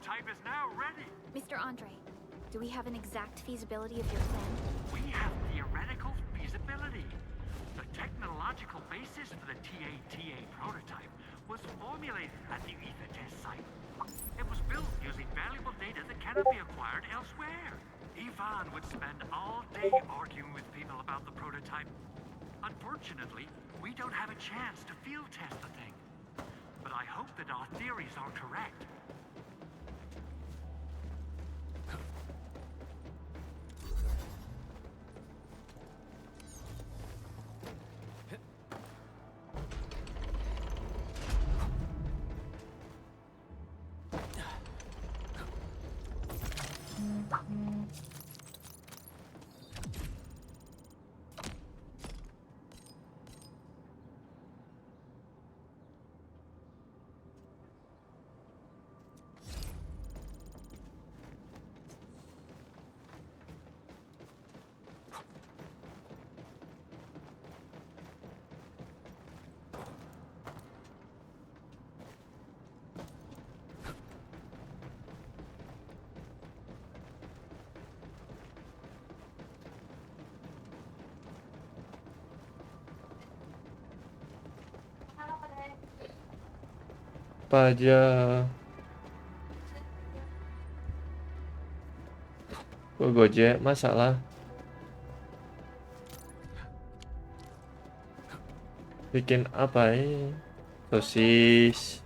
prototype is now ready. Mr. Andre, do we have an exact feasibility of your plan? We have theoretical feasibility. The technological basis for the TA prototype was formulated at the Ether test site. It was built using valuable data that cannot be acquired elsewhere. Ivan would spend all day arguing with people about the prototype. Unfortunately, we don't have a chance to field test the thing. But I hope that our theories are correct. Apa aja? Gojek masalah. Bikin apa ini? Sosis.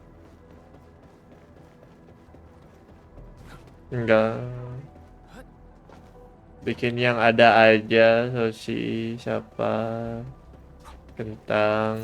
Enggak. Bikin yang ada aja, sosis apa? Kentang.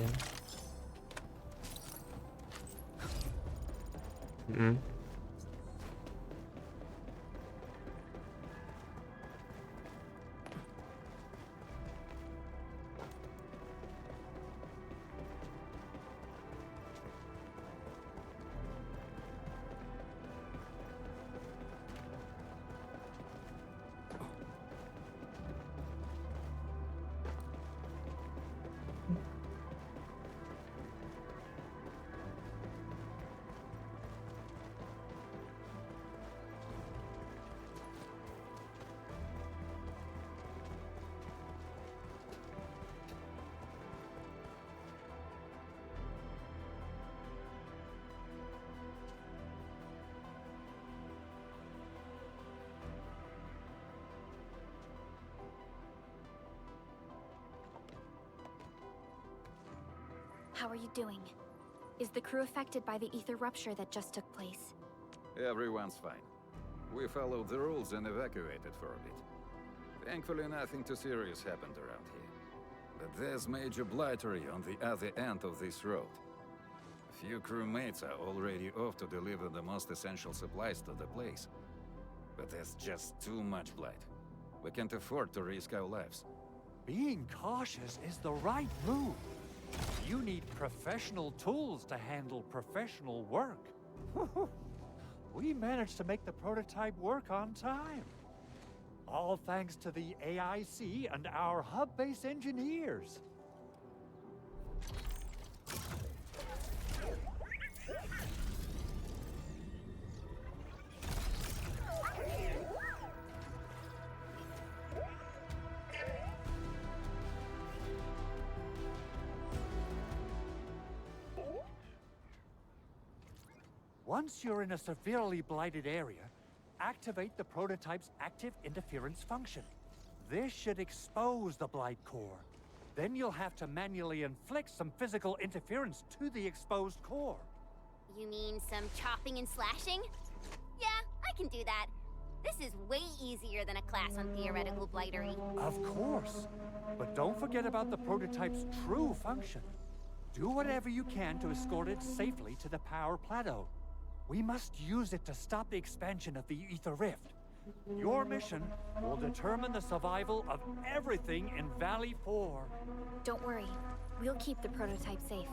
How are you doing? Is the crew affected by the ether rupture that just took place? Everyone's fine. We followed the rules and evacuated for a bit. Thankfully, nothing too serious happened around here. But there's major blightery on the other end of this road. A few crewmates are already off to deliver the most essential supplies to the place. But there's just too much blight. We can't afford to risk our lives. Being cautious is the right move. You need professional tools to handle professional work. We managed to make the prototype work on time. All thanks to the AIC and our hub-base engineers. Once you're in a severely blighted area, activate the prototype's active interference function. This should expose the blight core. Then you'll have to manually inflict some physical interference to the exposed core. You mean some chopping and slashing? Yeah, I can do that. This is way easier than a class on theoretical blightery. Of course. But don't forget about the prototype's true function. Do whatever you can to escort it safely to the power plateau. We must use it to stop the expansion of the Ether Rift. Your mission will determine the survival of everything in Valley 4. Don't worry. We'll keep the prototype safe.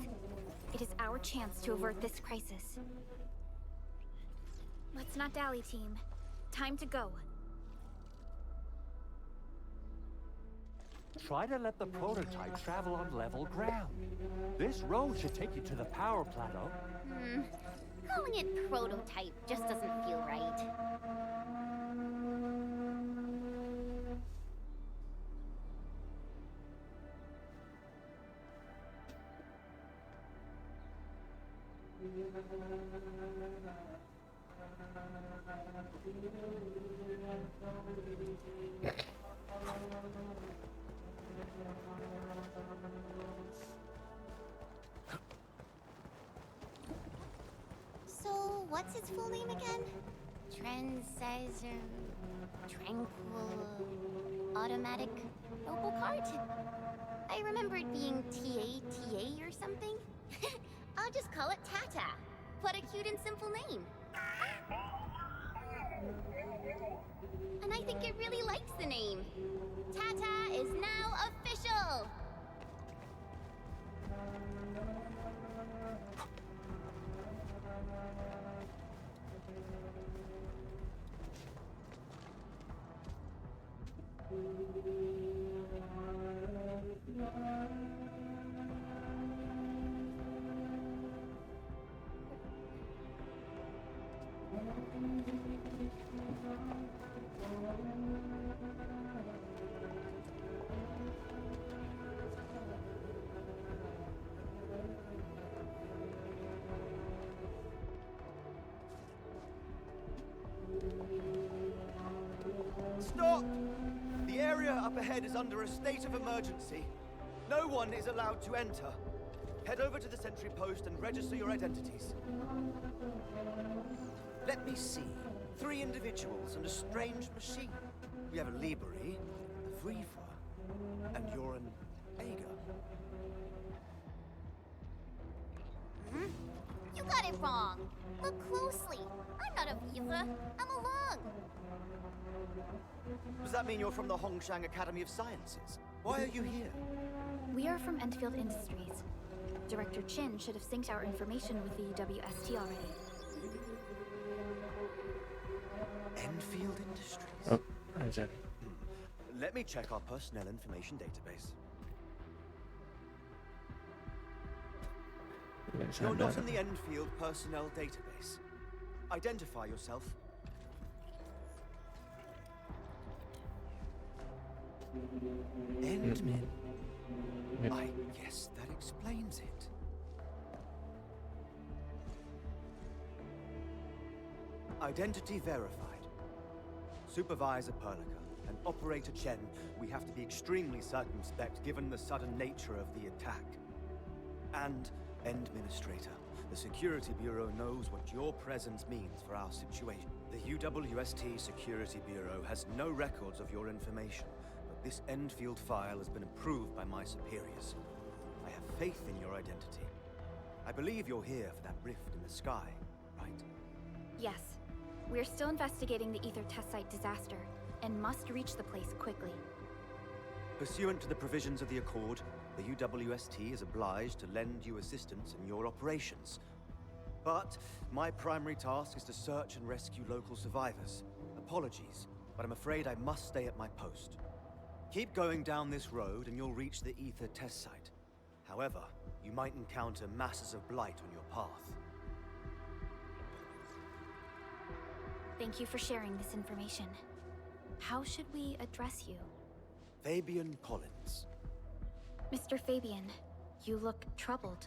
It is our chance to avert this crisis. Let's not dally, team. Time to go. Try to let the prototype travel on level ground. This road should take you to the power plateau. Calling it prototype just doesn't feel right. So, what's its full name again? Tranquil... Automatic... Noble Card? I remember it being TATA or something. I'll just call it Tata. What a cute and simple name. And I think it really likes the name. Tata is now official! Stop! The area up ahead is under a state of emergency. No one is allowed to enter. Head over to the sentry post and register your identities. Let me see. 3 individuals and a strange machine. We have a Liberi, a Vriefer, and you're an Ager. You got it wrong. Look closely. I'm not a Viva. I'm a Lung. Does that mean you're from the Hongshang Academy of Sciences? Why are you here? We are from Enfield Industries. Director Chin should have synced our information with the UWST already. Enfield Industries. Oh, exactly. Let me check our personnel information database. Let's You're have not that. in the Enfield personnel database. Identify yourself. Endmin. Yep. I guess that explains it. Identity verified. Supervisor Perlica and Operator Chen, we have to be extremely circumspect given the sudden nature of the attack. And Administrator, the Security Bureau knows what your presence means for our situation. The UWST Security Bureau has no records of your information, but this Enfield file has been approved by my superiors. I have faith in your identity. I believe you're here for that rift in the sky, right? Yes. We're still investigating the Ether test site disaster, and must reach the place quickly. Pursuant to the provisions of the Accord, the UWST is obliged to lend you assistance in your operations. But my primary task is to search and rescue local survivors. Apologies, but I'm afraid I must stay at my post. Keep going down this road and you'll reach the Ether test site. However, you might encounter masses of blight on your path. Thank you for sharing this information. How should we address you? Fabian Collins. Mr. Fabian, you look troubled.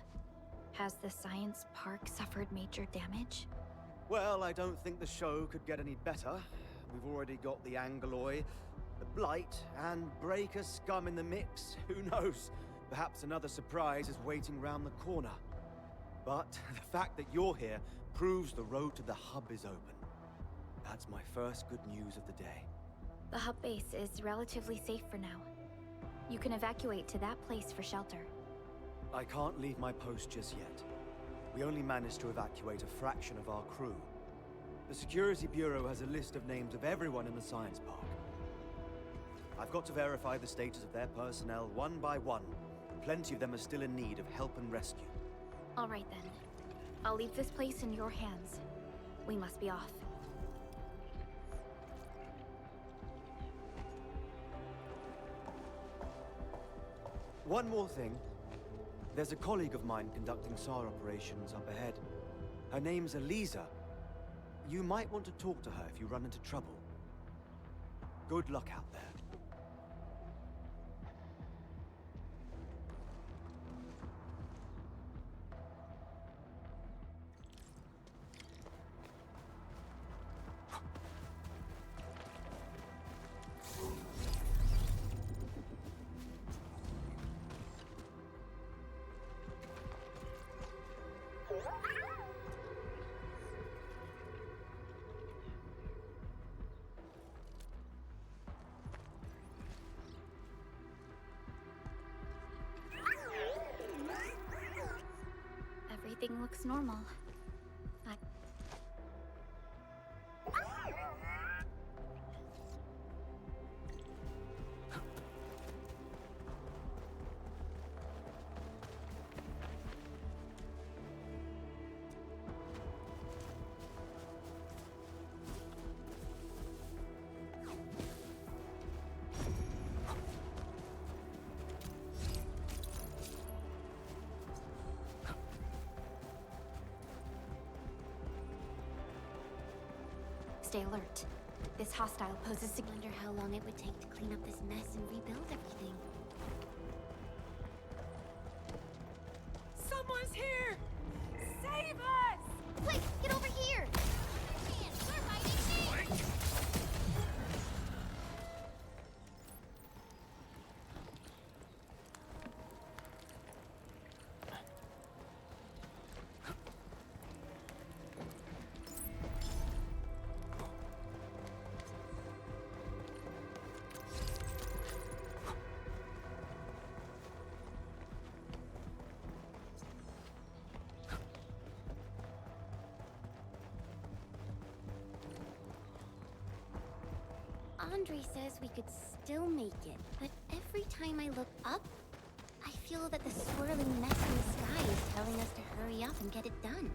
Has the science park suffered major damage? Well, I don't think the show could get any better. We've already got the Angeloi, the Blight, and Breaker scum in the mix. Who knows? Perhaps another surprise is waiting round the corner. But the fact that you're here proves the road to the hub is open. That's my first good news of the day. The hub base is relatively safe for now. You can evacuate to that place for shelter. I can't leave my post just yet. We only managed to evacuate a fraction of our crew. The Security Bureau has a list of names of everyone in the science park. I've got to verify the status of their personnel one by one. Plenty of them are still in need of help and rescue. All right then. I'll leave this place in your hands. We must be off. One more thing. There's a colleague of mine conducting SAR operations up ahead. Her name's Eliza. You might want to talk to her if you run into trouble. Good luck out there. looks normal. I... Stay alert. This hostile poses I wonder how long it would take to clean up this mess and rebuild everything. Someone's here! Save us! Quick, get over here! We're fighting things! Andre says we could still make it, but every time I look up, I feel that the swirling mess in the sky is telling us to hurry up and get it done.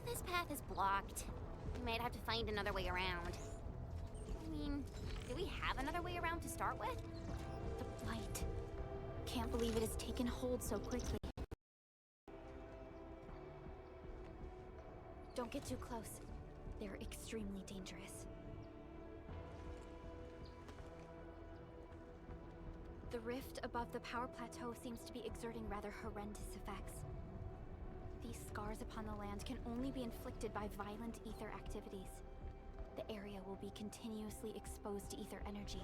This path is blocked. We might have to find another way around. I mean, do we have another way around to start with? the blight. Can't believe it has taken hold so quickly. Don't get too close. They're extremely dangerous. The rift above the power plateau seems to be exerting rather horrendous effects. These scars upon the land can only be inflicted by violent ether activities. The area will be continuously exposed to ether energy.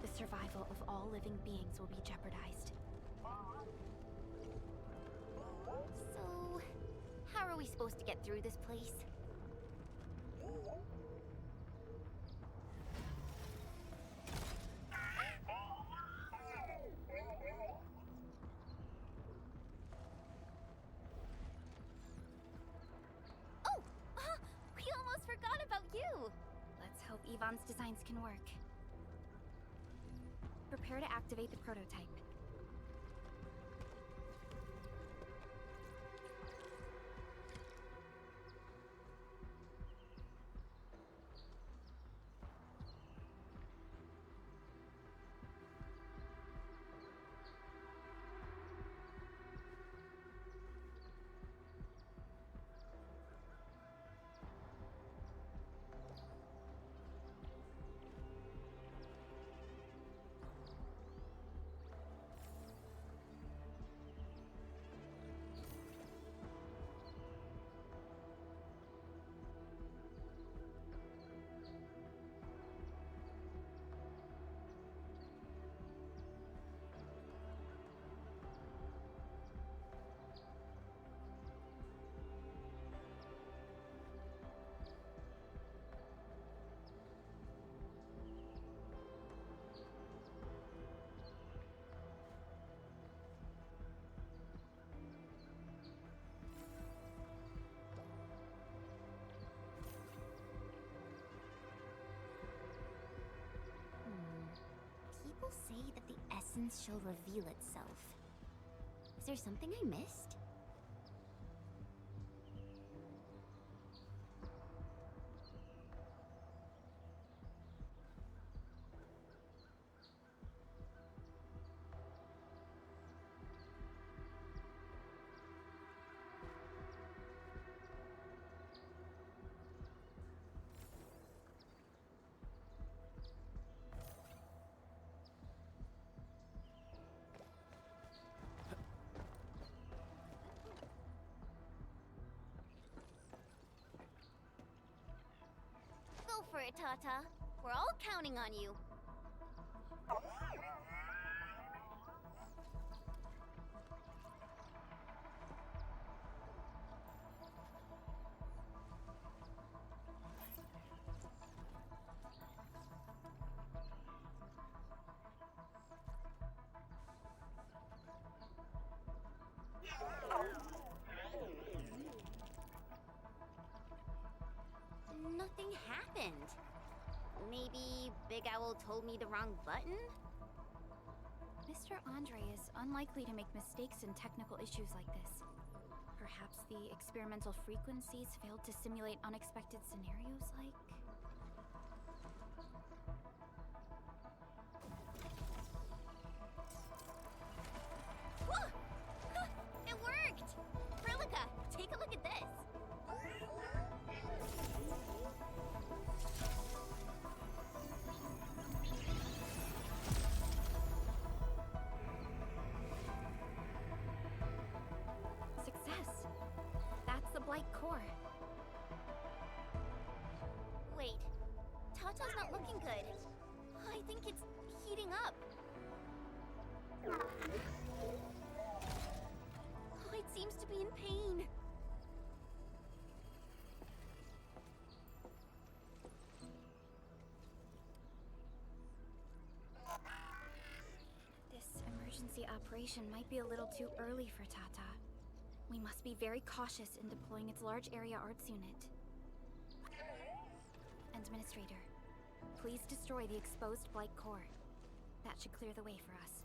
The survival of all living beings will be jeopardized. So, how are we supposed to get through this place? Oh! We almost forgot about you! Let's hope Yvonne's designs can work. Prepare to activate the prototype. People say that the essence shall reveal itself. Is there something I missed? Go for it, Tata. We're all counting on you. Nothing happened. Maybe Big Owl told me the wrong button? Mr. Andre is unlikely to make mistakes in technical issues like this. Perhaps the experimental frequencies failed to simulate unexpected scenarios like... Whoa! Huh, it worked! Frelica, take a look at this. Success! That's the Blight core. Wait, Tata's not looking good. I think it's heating up. Oh, it seems to be in pain. This emergency operation might be a little too early for Tata. We must be very cautious in deploying its large area arts unit. Administrator, please destroy the exposed Blight core. That should clear the way for us.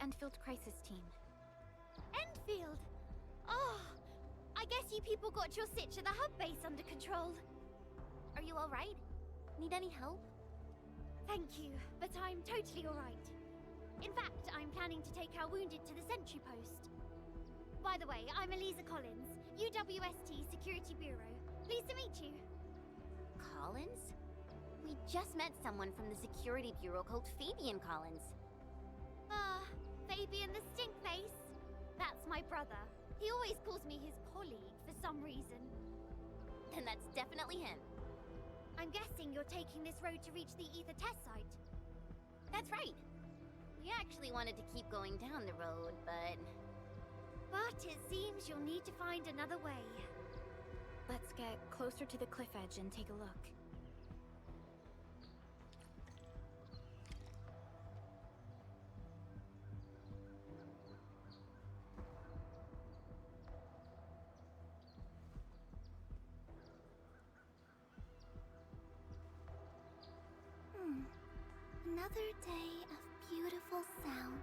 Enfield Crisis Team. Enfield! Oh, I guess you people got your sitch at the hub base under control. Are you alright? Need any help? Thank you, but I'm totally alright. In fact, I'm planning to take our wounded to the sentry post. By the way, I'm Eliza Collins, UWST Security Bureau. Pleased to meet you. Collins? We just met someone from the Security Bureau called Fabian Collins. Ah, Fabian the Stinkface. That's my brother. He always calls me his colleague for some reason. Then that's definitely him. I'm guessing you're taking this road to reach the Ether test site. That's right. We actually wanted to keep going down the road, but it seems you'll need to find another way. Let's get closer to the cliff edge and take a look. Another day of beautiful sounds.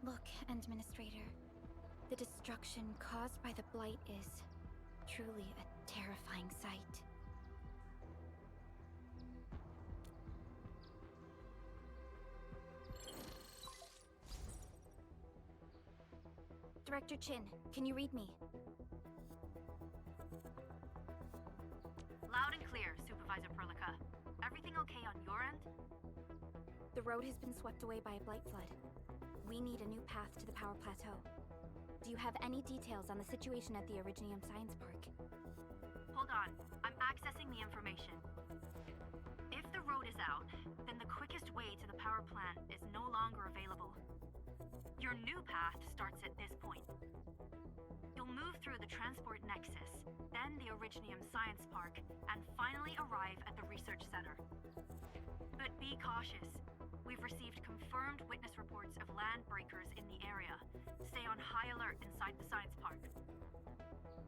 Look, Administrator. The destruction caused by the Blight is truly a terrifying sight. Director Chin, can you read me? Loud and clear, Supervisor Perlica. Everything okay on your end? The road has been swept away by a Blight flood. We need a new path to the Power Plateau. Do you have any details on the situation at the Originium Science Park? Hold on, I'm accessing the information. If the road is out, then the quickest way to the power plant is no longer available. Your new path starts at this point. You'll move through the Transport Nexus, then the Originium Science Park, and finally arrive at the Research Center. But be cautious. We've received confirmed witness reports of land breakers in the area. Stay on high alert inside the science park.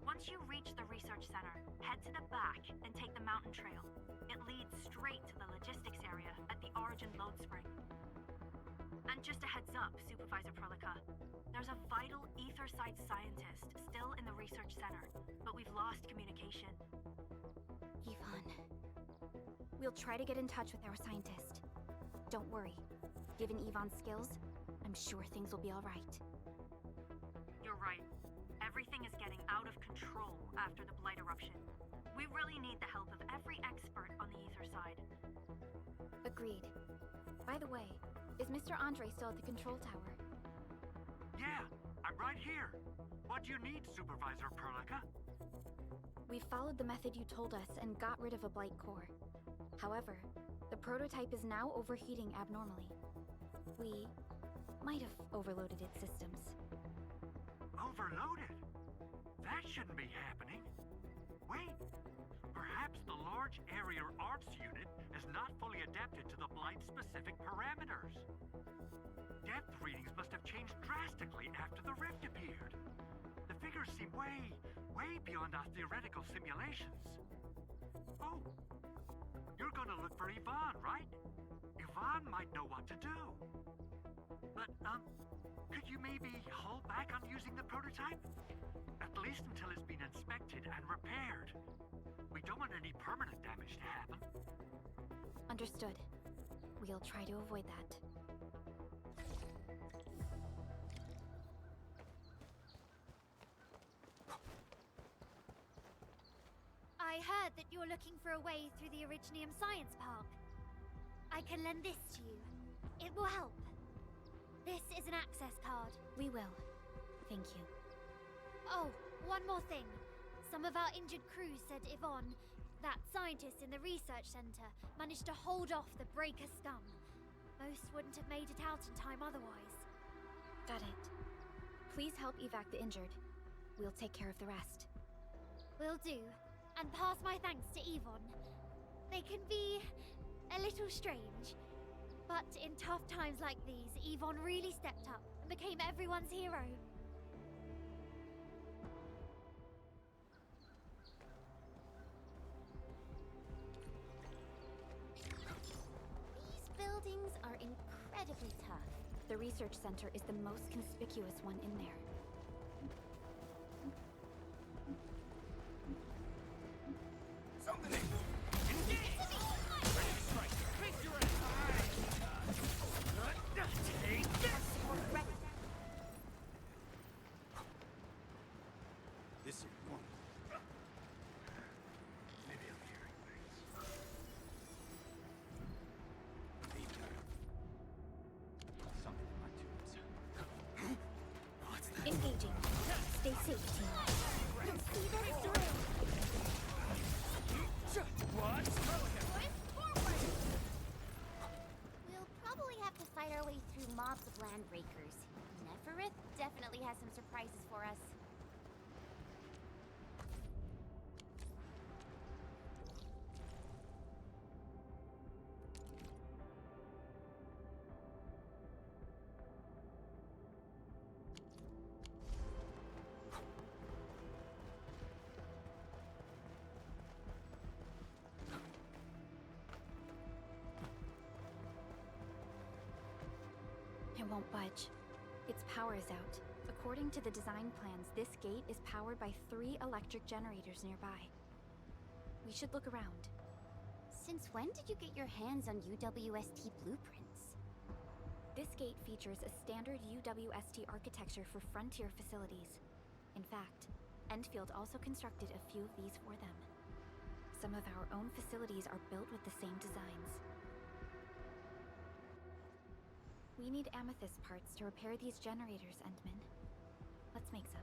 Once you reach the research center, head to the back and take the mountain trail. It leads straight to the logistics area at the Origin Load Spring. And just a heads up, Supervisor Perlica. There's a vital ether site scientist still in the research center, but we've lost communication. Yvonne. We'll try to get in touch with our scientist. Don't worry. Given Yvonne's skills, I'm sure things will be all right. You're right. Everything is getting out of control after the Blight eruption. We really need the help of every expert on the ether side. Agreed. By the way, is Mr. Andre still at the control tower? Yeah, I'm right here. What do you need, Supervisor Perlica? We followed the method you told us and got rid of a Blight core. However, the prototype is now overheating abnormally. We might have overloaded its systems. Overloaded? That shouldn't be happening. Wait, perhaps the large area arts unit is not fully adapted to the Blight-specific parameters. Depth readings must have changed drastically after the rift appeared. The figures seem way beyond our theoretical simulations. Oh, you're gonna look for Yvonne, right? Yvonne might know what to do. But, could you maybe hold back on using the prototype? At least until it's been inspected and repaired. We don't want any permanent damage to happen. Understood. We'll try to avoid that. I heard that you're looking for a way through the Originium Science Park. I can lend this to you. It will help. This is an access card. We will. Thank you. Oh, one more thing. Some of our injured crew said Yvonne, that scientist in the research center, managed to hold off the Breaker scum. Most wouldn't have made it out in time otherwise. Got it. Please help evac the injured. We'll take care of the rest. Will do. And pass my thanks to Yvonne. They can be a little strange, but in tough times like these, Yvonne really stepped up and became everyone's hero. These buildings are incredibly tough. The research center is the most conspicuous one in there. This is one. Maybe I'm hearing things. Something in my tubes. Engaging. Stay safe, team. See them through. We'll probably have to fight our way through mobs of land breakers. Neferith definitely has some surprises for us. It won't budge. Its power is out. According to the design plans, this gate is powered by 3 electric generators nearby. We should look around. Since when did you get your hands on UWST blueprints? This gate features a standard UWST architecture for frontier facilities. In fact, Enfield also constructed a few of these for them. Some of our own facilities are built with the same designs. We need amethyst parts to repair these generators, Endman. Let's make some.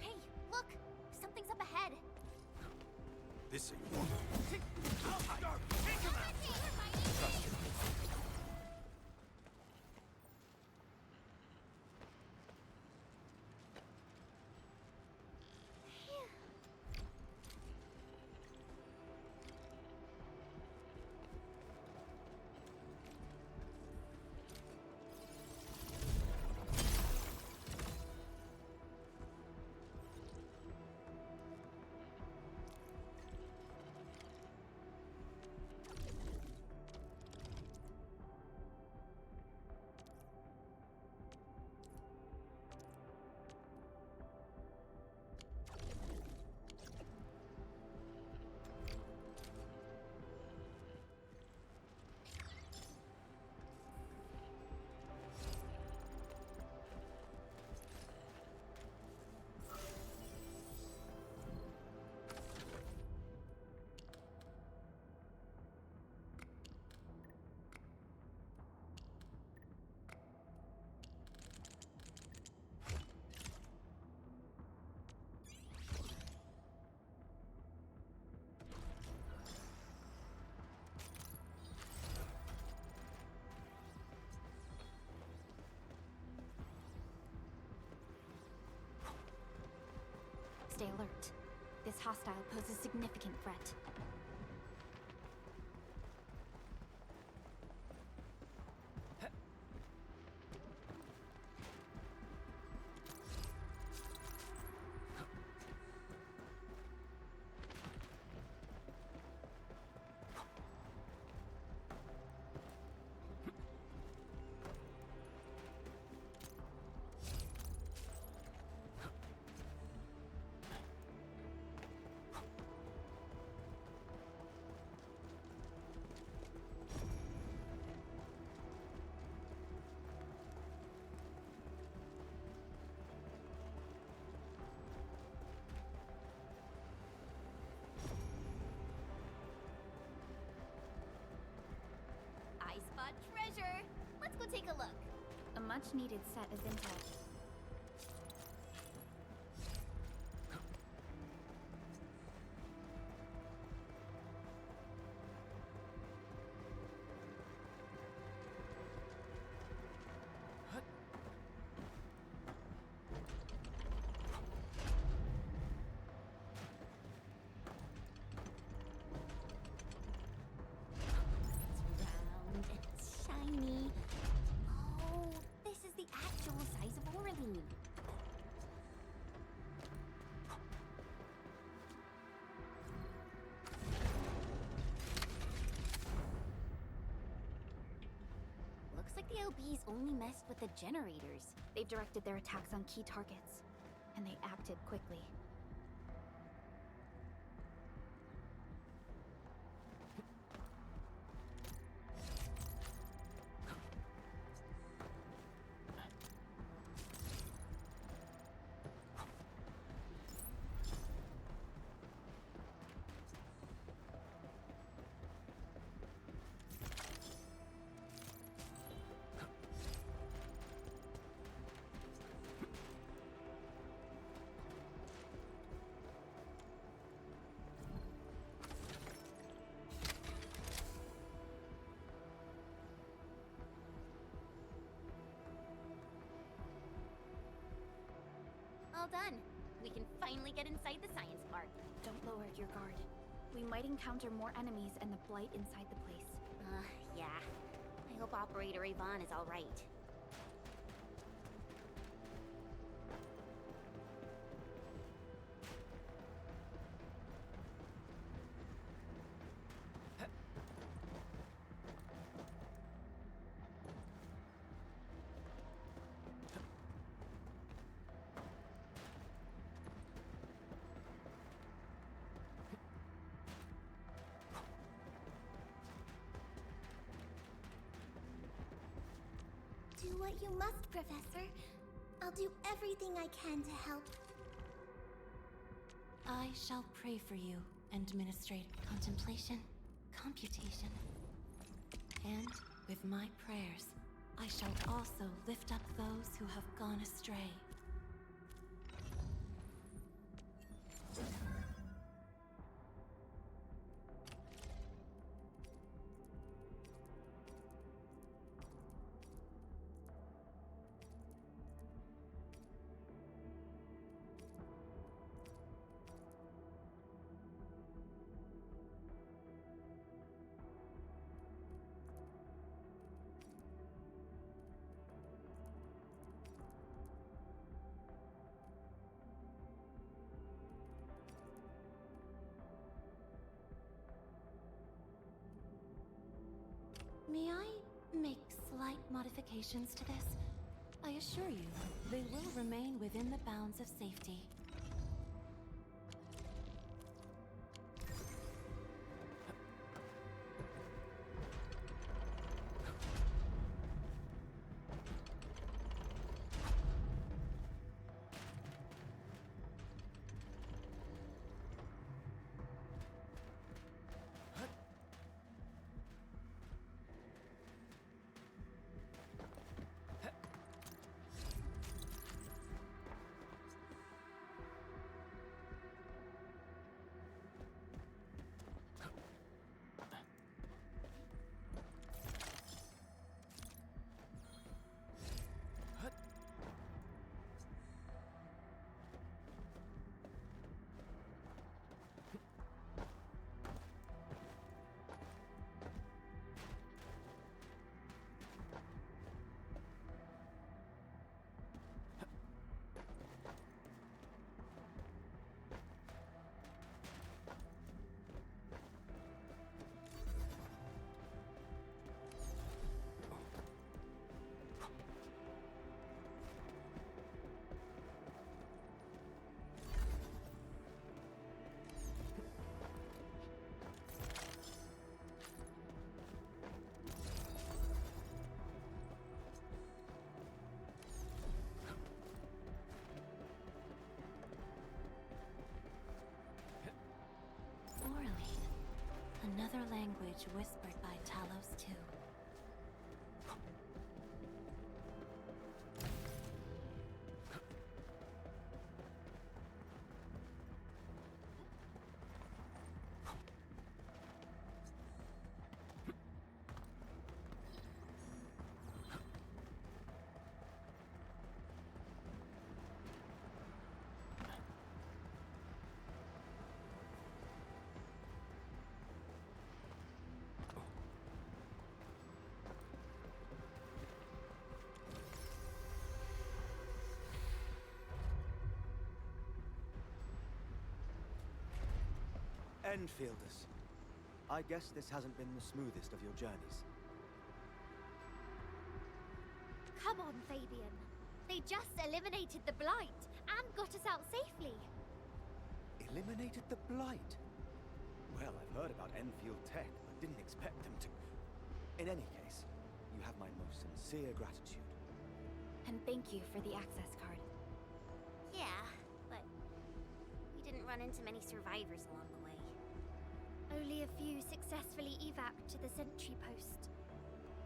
Hey, look! Something's up ahead. This ain't one. stay alert. This hostile poses significant threat. I spot treasure. Let's go take a look. A much-needed set of intel. Round and shiny. Oh, this is the actual size of Orlean. Looks like the LBs only messed with the generators. They've directed their attacks on key targets, and they acted quickly. All done. We can finally get inside the science park. Don't lower your guard. We might encounter more enemies and the Blight inside the place. Yeah. I hope Operator Yvonne is all right. Do what you must, Professor. I'll do everything I can to help. I shall pray for you and administrate contemplation, computation. And with my prayers, I shall also lift up those who have gone astray. May I make slight modifications to this? I assure you, they will remain within the bounds of safety. another language whispered by Talos too. Enfielders. I guess this hasn't been the smoothest of your journeys. Come on, Fabian. They just eliminated the Blight and got us out safely. Eliminated the Blight? Well, I've heard about Enfield Tech, but didn't expect them to... In any case, you have my most sincere gratitude. And thank you for the access card. Yeah, but we didn't run into many survivors along the way. Only a few successfully evac'd to the sentry post.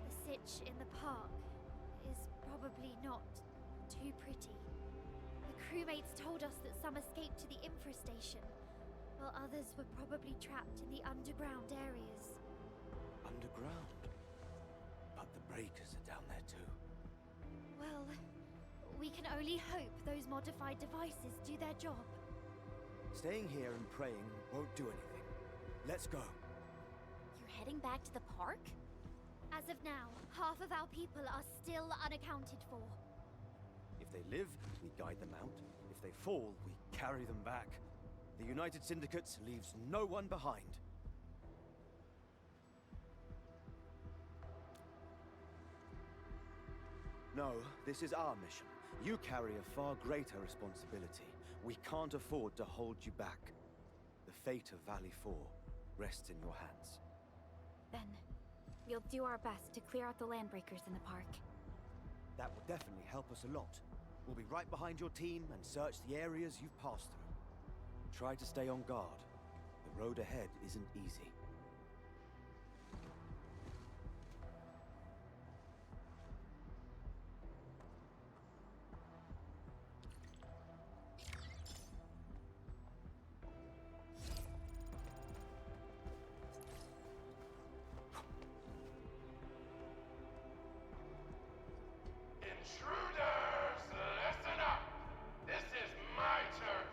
The sitch in the park is probably not too pretty. The crewmates told us that some escaped to the infrastation, while others were probably trapped in the underground areas. Underground? But the breakers are down there too. Well, we can only hope those modified devices do their job. Staying here and praying won't do anything. Let's go. You're heading back to the park? As of now, half of our people are still unaccounted for. If they live, we guide them out. If they fall, we carry them back. The United Syndicates leaves no one behind. No, this is our mission. You carry a far greater responsibility. We can't afford to hold you back. The fate of Valley 4 rests in your hands. Then, we'll do our best to clear out the landbreakers in the park. That will definitely help us a lot. We'll be right behind your team and search the areas you've passed through. Try to stay on guard. The road ahead isn't easy. Intruders, listen up! This is my turf.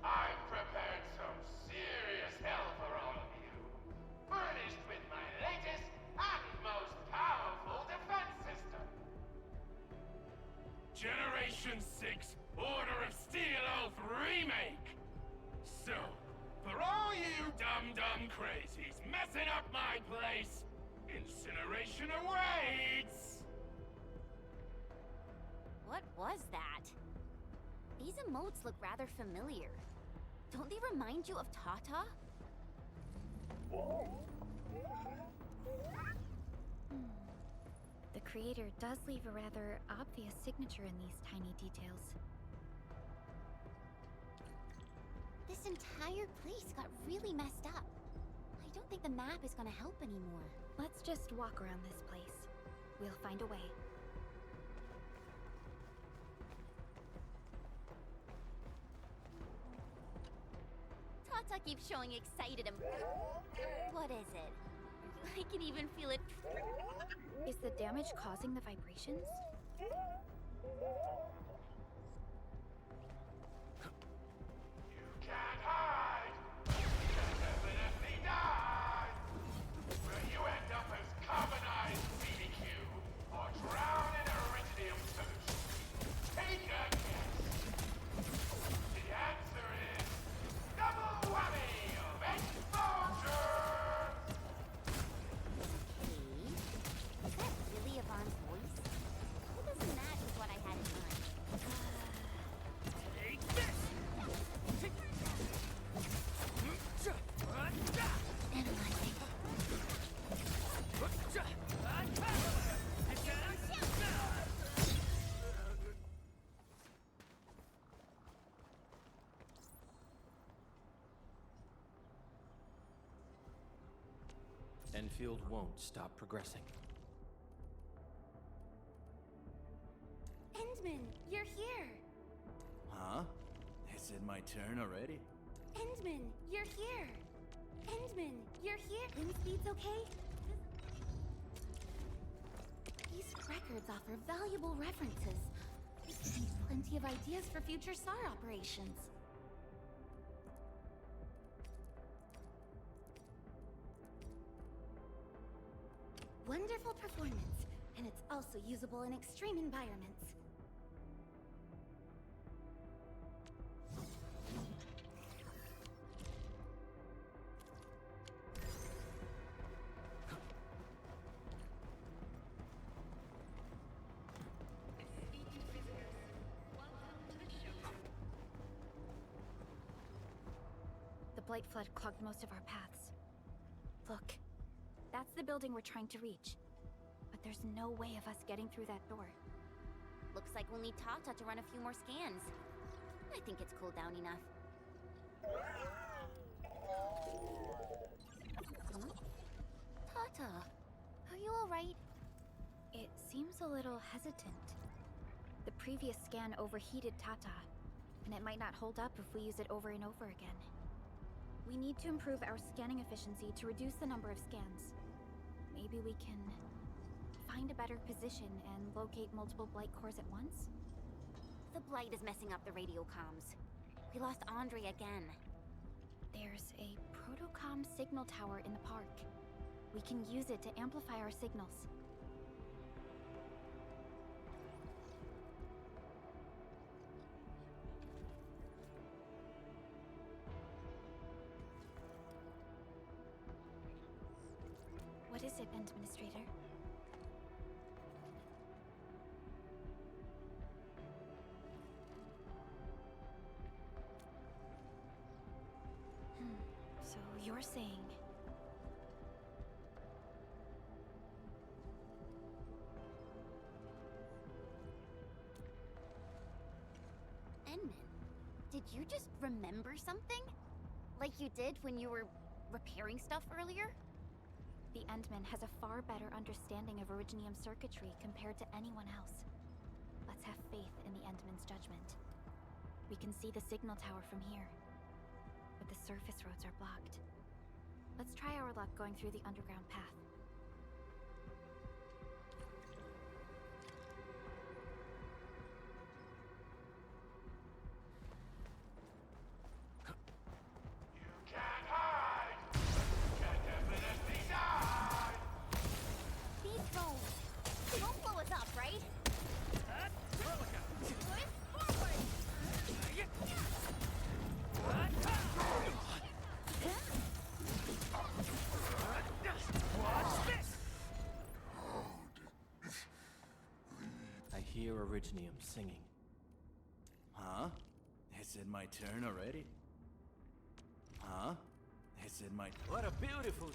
I've prepared some serious hell for all of you. Furnished with my latest and most powerful defense system. Generation 6 Order of Steel Oath Remake! So, for all you dumb crazies messing up my place, incineration awaits! What was that? These emotes look rather familiar. Don't they remind you of Tata? The creator does leave a rather obvious signature in these tiny details. This entire place got really messed up. I don't think the map is gonna help anymore. Let's just walk around this place. We'll find a way. Tata keeps showing excited What is it? I can even feel it. Is the damage causing the vibrations? You can't hide! You'll definitely die! Will you end up as carbonized CDQ or drown in iridium solution? Take a guess! The answer is double whammy of exposure! Is that really Yvonne's voice? It doesn't match with what I had in mind. Enfield won't stop progressing. Endman, you're here! Huh? Is it my turn already? Endman, you're here! Endman, you're here! Wind speed's okay? These records offer valuable references. Plenty of ideas for future SAR operations. Wonderful performance, and it's also usable in extreme environments. The Blight Flood clogged most of our paths. Look, that's the building we're trying to reach. But there's no way of us getting through that door. Looks like we'll need Tata to run a few more scans. I think it's cooled down enough. Huh? Tata, are you alright? It seems a little hesitant. The previous scan overheated Tata, and it might not hold up if we use it over and over again. We need to improve our scanning efficiency to reduce the number of scans. Maybe we can find a better position and locate multiple Blight cores at once? The Blight is messing up the radio comms. We lost Andre again. There's a protocom signal tower in the park. We can use it to amplify our signals. What is it, Administrator? So you're saying... Endman, did you just remember something? Like you did when you were repairing stuff earlier? The Endman has a far better understanding of Originium circuitry compared to anyone else. Let's have faith in the Endman's judgment. We can see the signal tower from here, but the surface roads are blocked. Let's try our luck going through the underground path. Can't hide! You can definitely die! These drones, they won't blow us up, right? I hear Originium singing. Huh? Is it my turn already? Huh? Is it my... What a beautiful...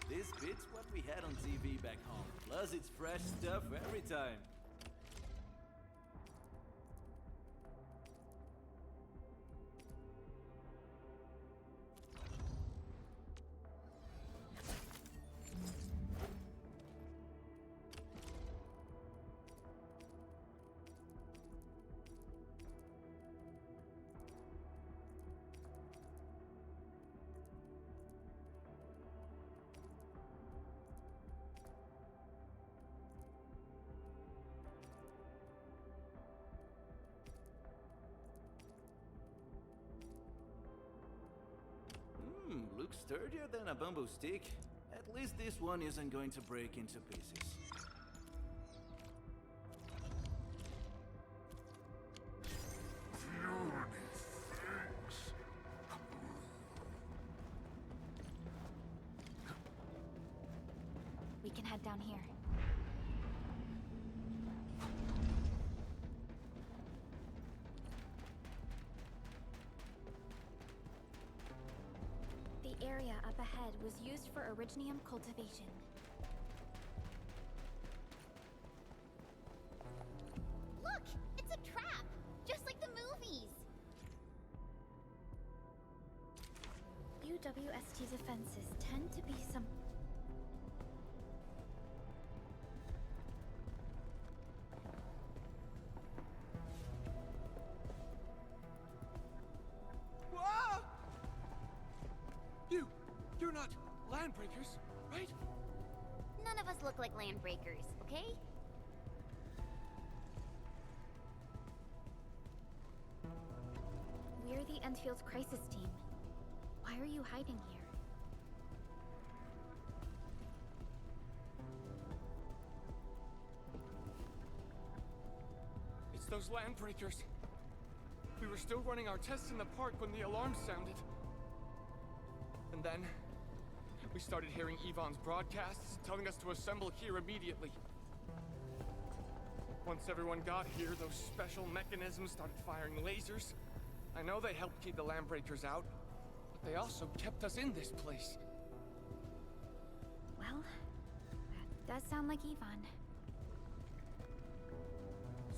This beats what we had on TV back home. Plus it's fresh stuff every time. Looks sturdier than a bamboo stick. At least this one isn't going to break into pieces. We can head down here. The area up ahead was used for Originium cultivation. Look! It's a trap! Just like the movies! WST's offenses tend to be some... Whoa! You're not Landbreakers, right? None of us look like Landbreakers, okay? We're the Enfield's crisis team. Why are you hiding here? It's those Landbreakers. We were still running our tests in the park when the alarm sounded. And then, we started hearing Yvonne's broadcasts telling us to assemble here immediately. Once everyone got here, those special mechanisms started firing lasers. I know they helped keep the Landbreakers out, but they also kept us in this place. Well, that does sound like Yvonne.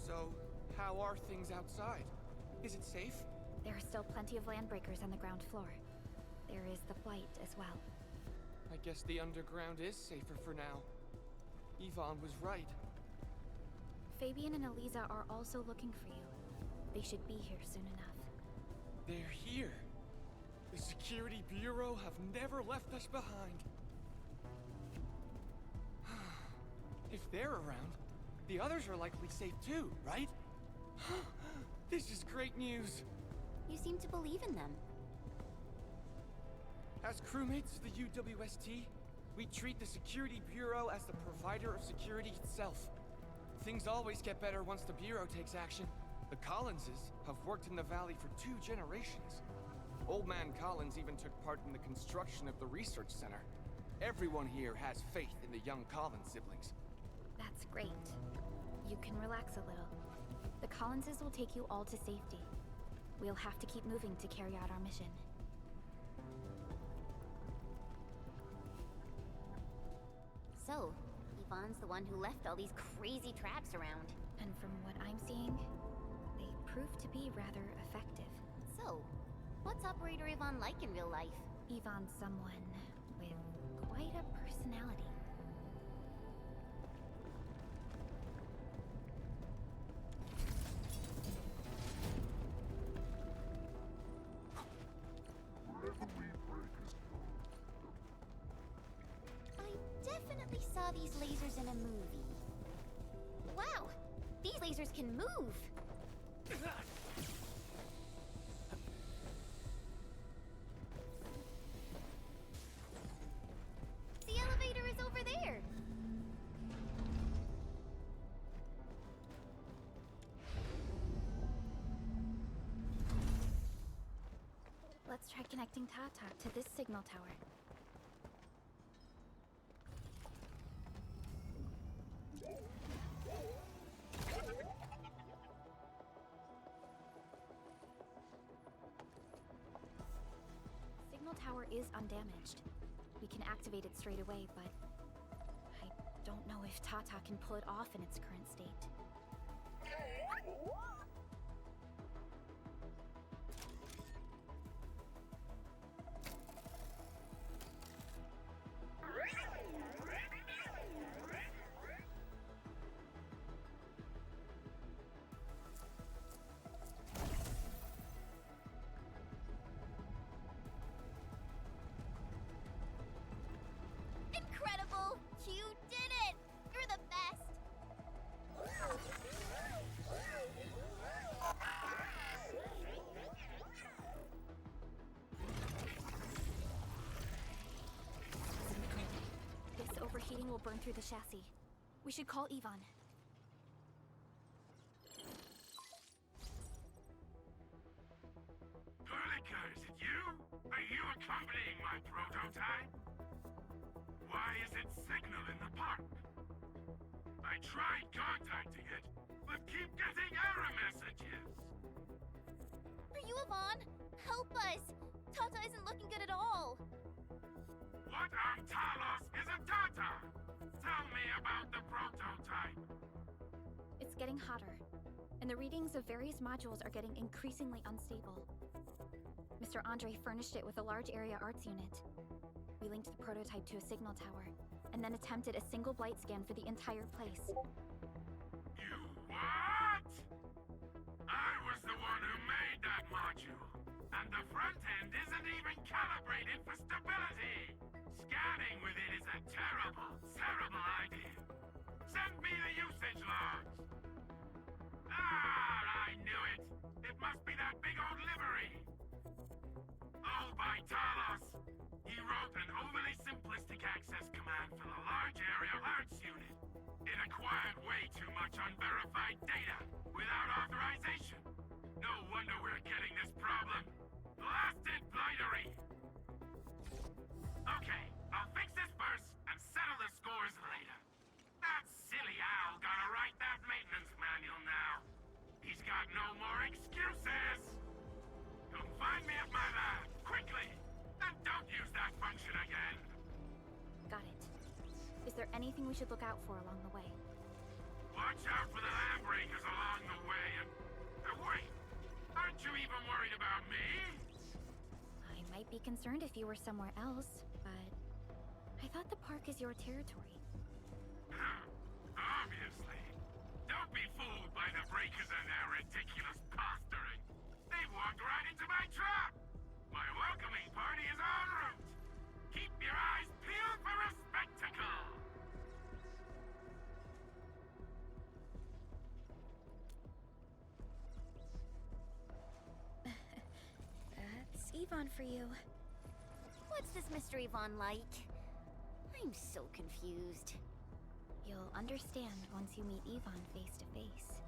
So, how are things outside? Is it safe? There are still plenty of Landbreakers on the ground floor. There is the Blight as well. I guess the underground is safer for now. Yvonne was right. Fabian and Eliza are also looking for you. They should be here soon enough. They're here. The Security Bureau have never left us behind. If they're around, the others are likely safe too, right? This is great news. You seem to believe in them. As crewmates of the UWST, we treat the Security Bureau as the provider of security itself. Things always get better once the Bureau takes action. The Collinses have worked in the Valley for 2 generations. Old Man Collins even took part in the construction of the research center. Everyone here has faith in the young Collins siblings. That's great. You can relax a little. The Collinses will take you all to safety. We'll have to keep moving to carry out our mission. So, Yvonne's the one who left all these crazy traps around. And from what I'm seeing, they prove to be rather effective. So, what's Operator Yvonne like in real life? Yvonne's someone with quite a personality. I definitely saw these lasers in a movie. Wow! These lasers can move! The elevator is over there! Let's try connecting Tata to this signal tower. Signal tower is undamaged. We can activate it straight away, but I don't know if Tata can pull it off in its current state. Incredible! You did it! You're the best! This overheating will burn through the chassis. We should call Yvonne. Perlica, is it you? Are you accompanying my prototype? Why is it signal in the park? I tried contacting it, but keep getting error messages. Are you Yvonne? Help us! Tata isn't looking good at all! What on Talos is a Tata? Tell me about the prototype. It's getting hotter, and the readings of various modules are getting increasingly unstable. Mr. Andre furnished it with a large area arts unit. We linked the prototype to a signal tower, and then attempted a single blight scan for the entire place. You what? I was the one who made that module, and the front end isn't even calibrated for stability. Scanning with it is a terrible, terrible idea. Send me the usage logs. Ah, I knew it. It must be that big old livery. Oh, by Talos. He wrote an overly simplistic access command for the large area arts unit. It acquired way too much unverified data without authorization. No wonder we're getting this problem. Blasted blightery. Okay, I'll fix this first and settle the scores later. That silly owl gotta write that maintenance manual now. He's got no more excuses. Come find me at my lab, quickly. And don't use that function again. Got it. Is there anything we should look out for along the way? Watch out for the land breakers along the way and... wait! Aren't you even worried about me? I might be concerned if you were somewhere else, but... I thought the park is your territory. Obviously. Don't be fooled by the breakers and their ridiculous posturing. They walked right into my trap! My welcoming party is en route! Keep your eyes peeled for a spectacle! That's Yvonne for you. What's this Mr. Yvonne like? I'm so confused. You'll understand once you meet Yvonne face to face.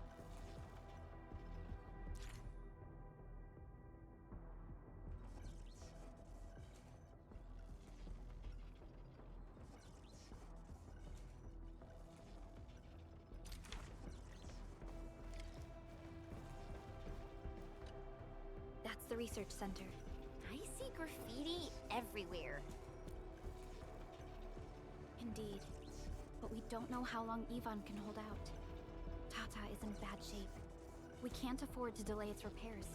That's the research center. I see graffiti everywhere. Indeed. But we don't know how long Yvonne can hold out. Tata is in bad shape. We can't afford to delay its repairs.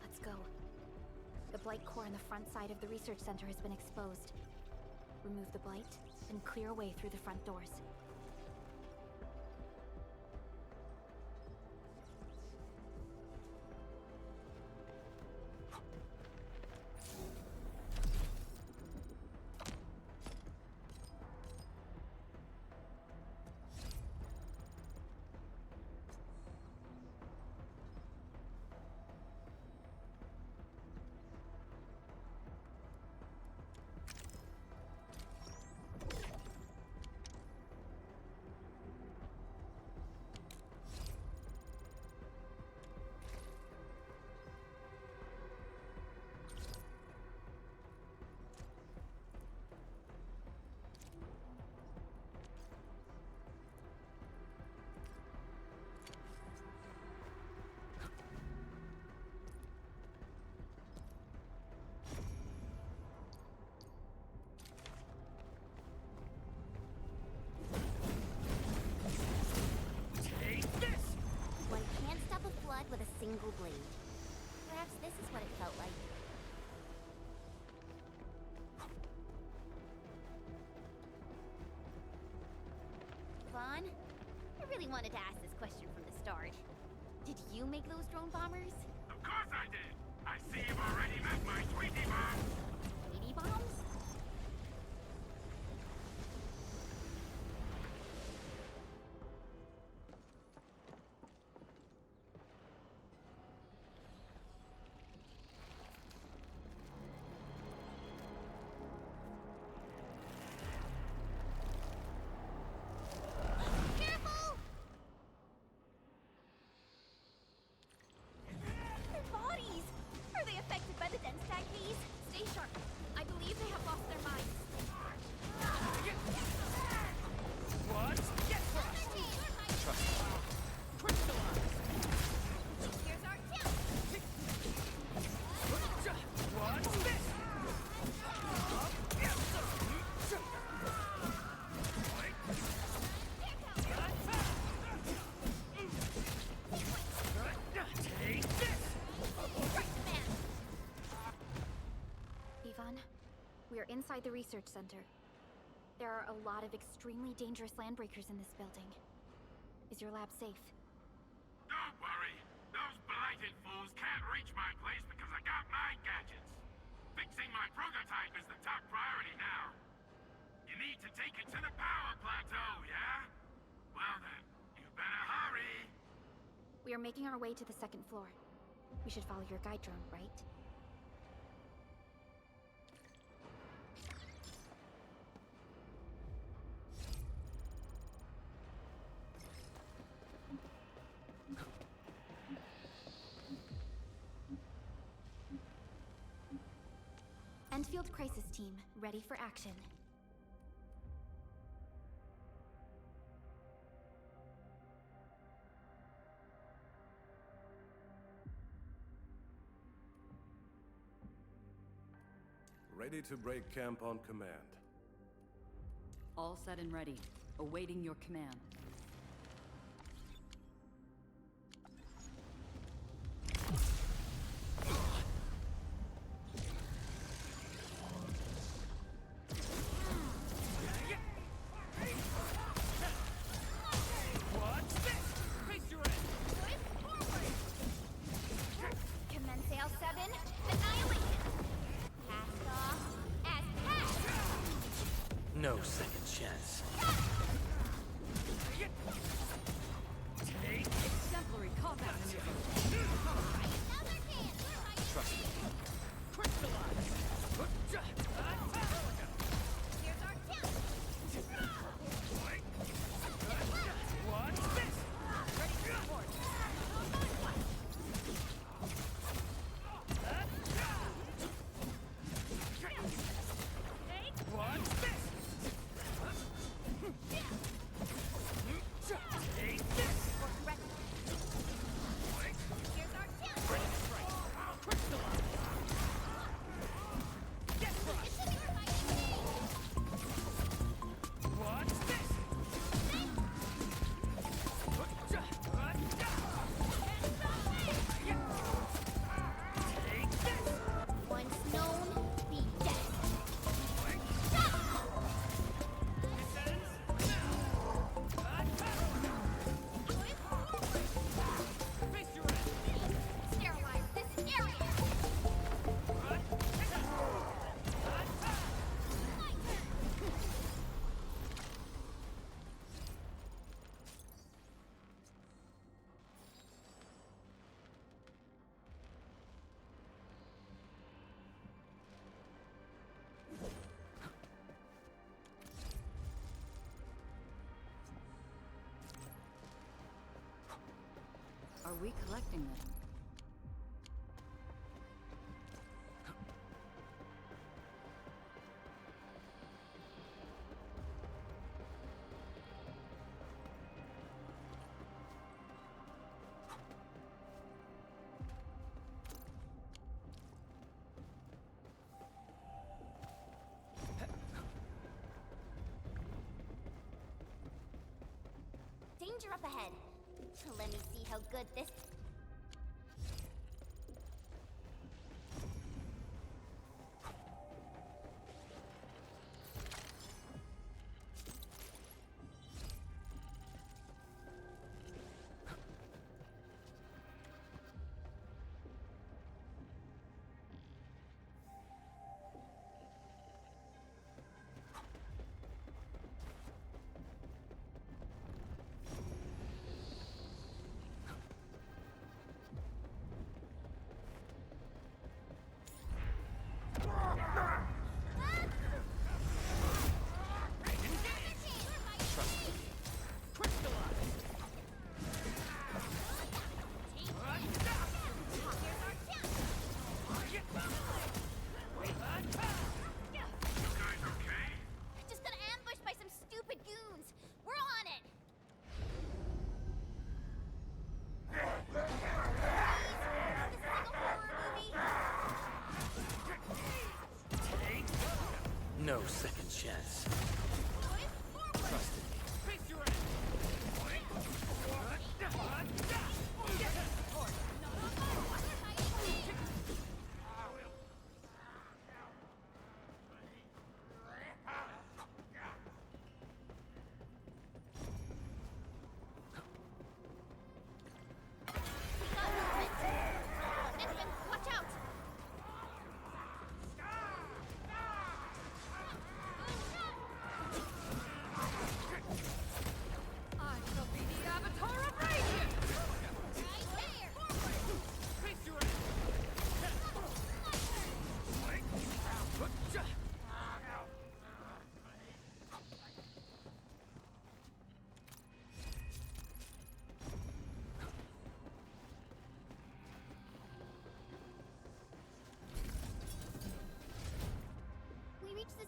Let's go. The blight core on the front side of the research center has been exposed. Remove the blight, and clear a way through the front doors. With a single blade. Perhaps this is what it felt like. Vaughn, I really wanted to ask this question from the start. Did you make those drone bombers? Of course I did! I see you've already met my Tweety Bomb! Tweety bombs? We are inside the research center. There are a lot of extremely dangerous landbreakers in this building. Is your lab safe? Don't worry. Those blighted fools can't reach my place because I got my gadgets. Fixing my prototype is the top priority now. You need to take it to the power plateau, yeah? Well then, you better hurry. We are making our way to the second floor. We should follow your guide drone, right? Enfield Crisis Team, ready for action. Ready to break camp on command. All set and ready, awaiting your command. No second chance. Take exemplary combat maneuver. Trust me. Crystallize. Here's our chance. Watch this. Ready to report. Watch this. Take this. Here's our chance. Ready to strike. Crystallize. Get crushed. Watch this. Take this. Once known, be dead. Sterilize this area. Are we collecting them? Danger up ahead. Let me see how good this. Just got ambushed by some stupid goons. We're on it. No second chance. Trust in me.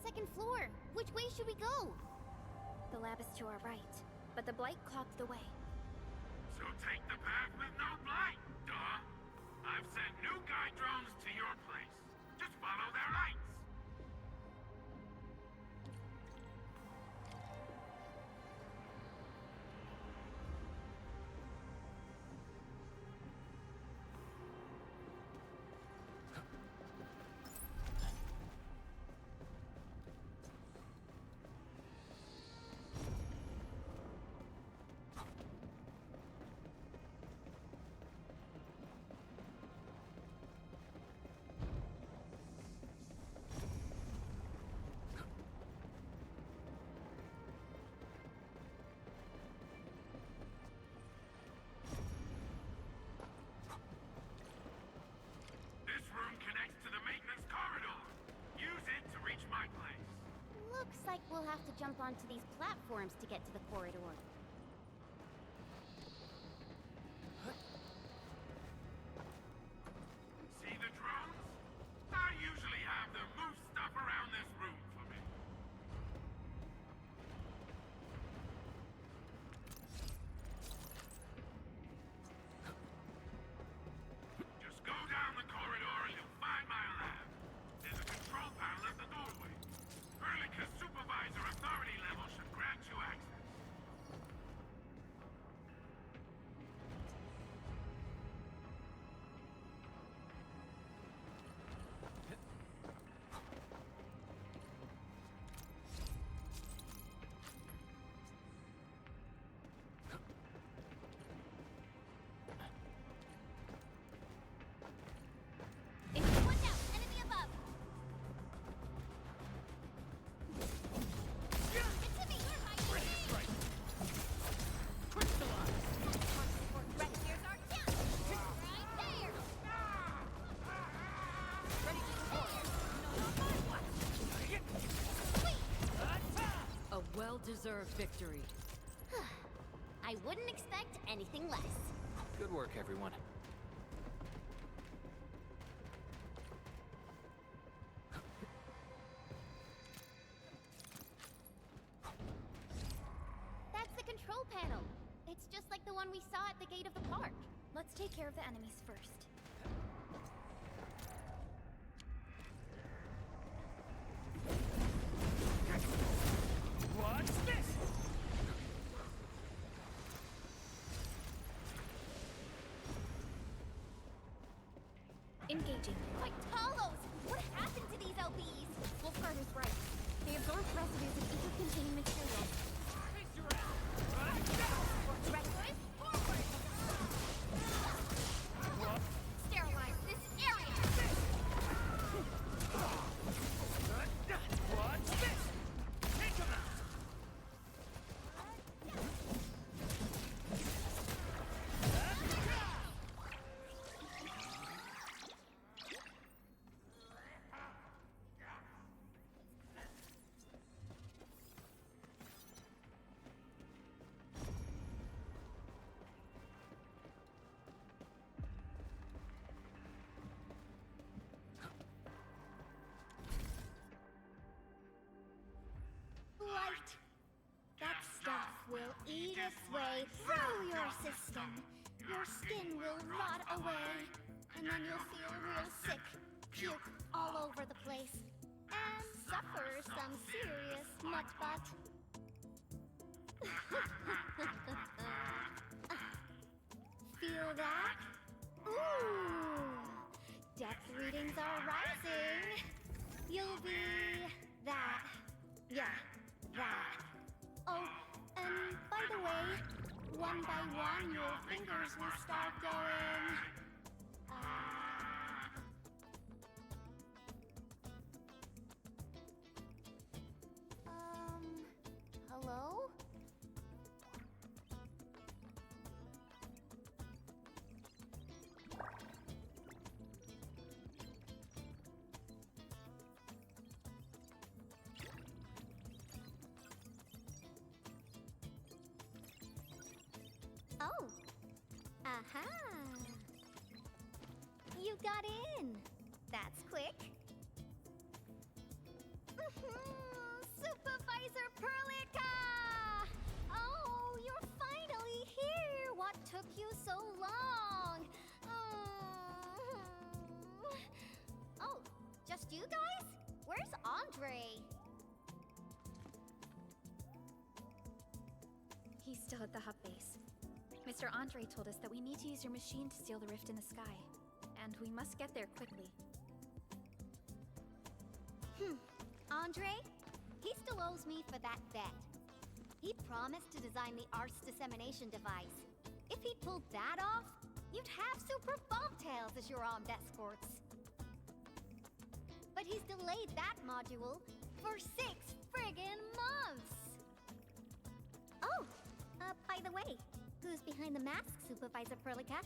second floor. Which way should we go? The lab is to our right, but the blight clogged the way. So take the path with no blight, duh. I've sent new guide drones to your place. Just follow their lights. This room connects to the maintenance corridor. Use it to reach my place. Looks like we'll have to jump onto these platforms to get to the corridor. See the drones? I usually have them move stuff around this room for me. Just go down the corridor and you'll find my lab. There's a control panel at the doorway. Erlica's supervisor authority level should grant you access. Watch out! Enemy above! It's me! Rescuers are down! Right there! Ready to A well-deserved victory. I wouldn't expect anything less. Good work, everyone. That's the control panel. It's just like the one we saw at the gate of the park. Let's take care of the enemies first. What's this? Engaging. Like Talos! What happened to these LBs? Wolfguard is right. They absorb residues of ether-containing materials. Rescuers, forward! Sterilize this area! What's this? Take him out! Light. That stuff will eat its way through your system. Your skin will rot away. And then you'll feel real sick, puke all over the place, and suffer some serious nut butt. Feel that? Ooh! Depth readings are rising. You'll be that. Yeah, that. Oh, and by the way, one by one your fingers will start going. Hello? Oh. Aha. You got in. That's quick. still at the hub base. Mr. Andre told us that we need to use your machine to steal the rift in the sky. And we must get there quickly. Andre? He still owes me for that bet. He promised to design the Arts dissemination device. If he'd pulled that off, you'd have Super Bombtails as your armed escorts. But he's delayed that module for 6 friggin' months! Oh, by the way, who's behind the mask, Supervisor Perlica?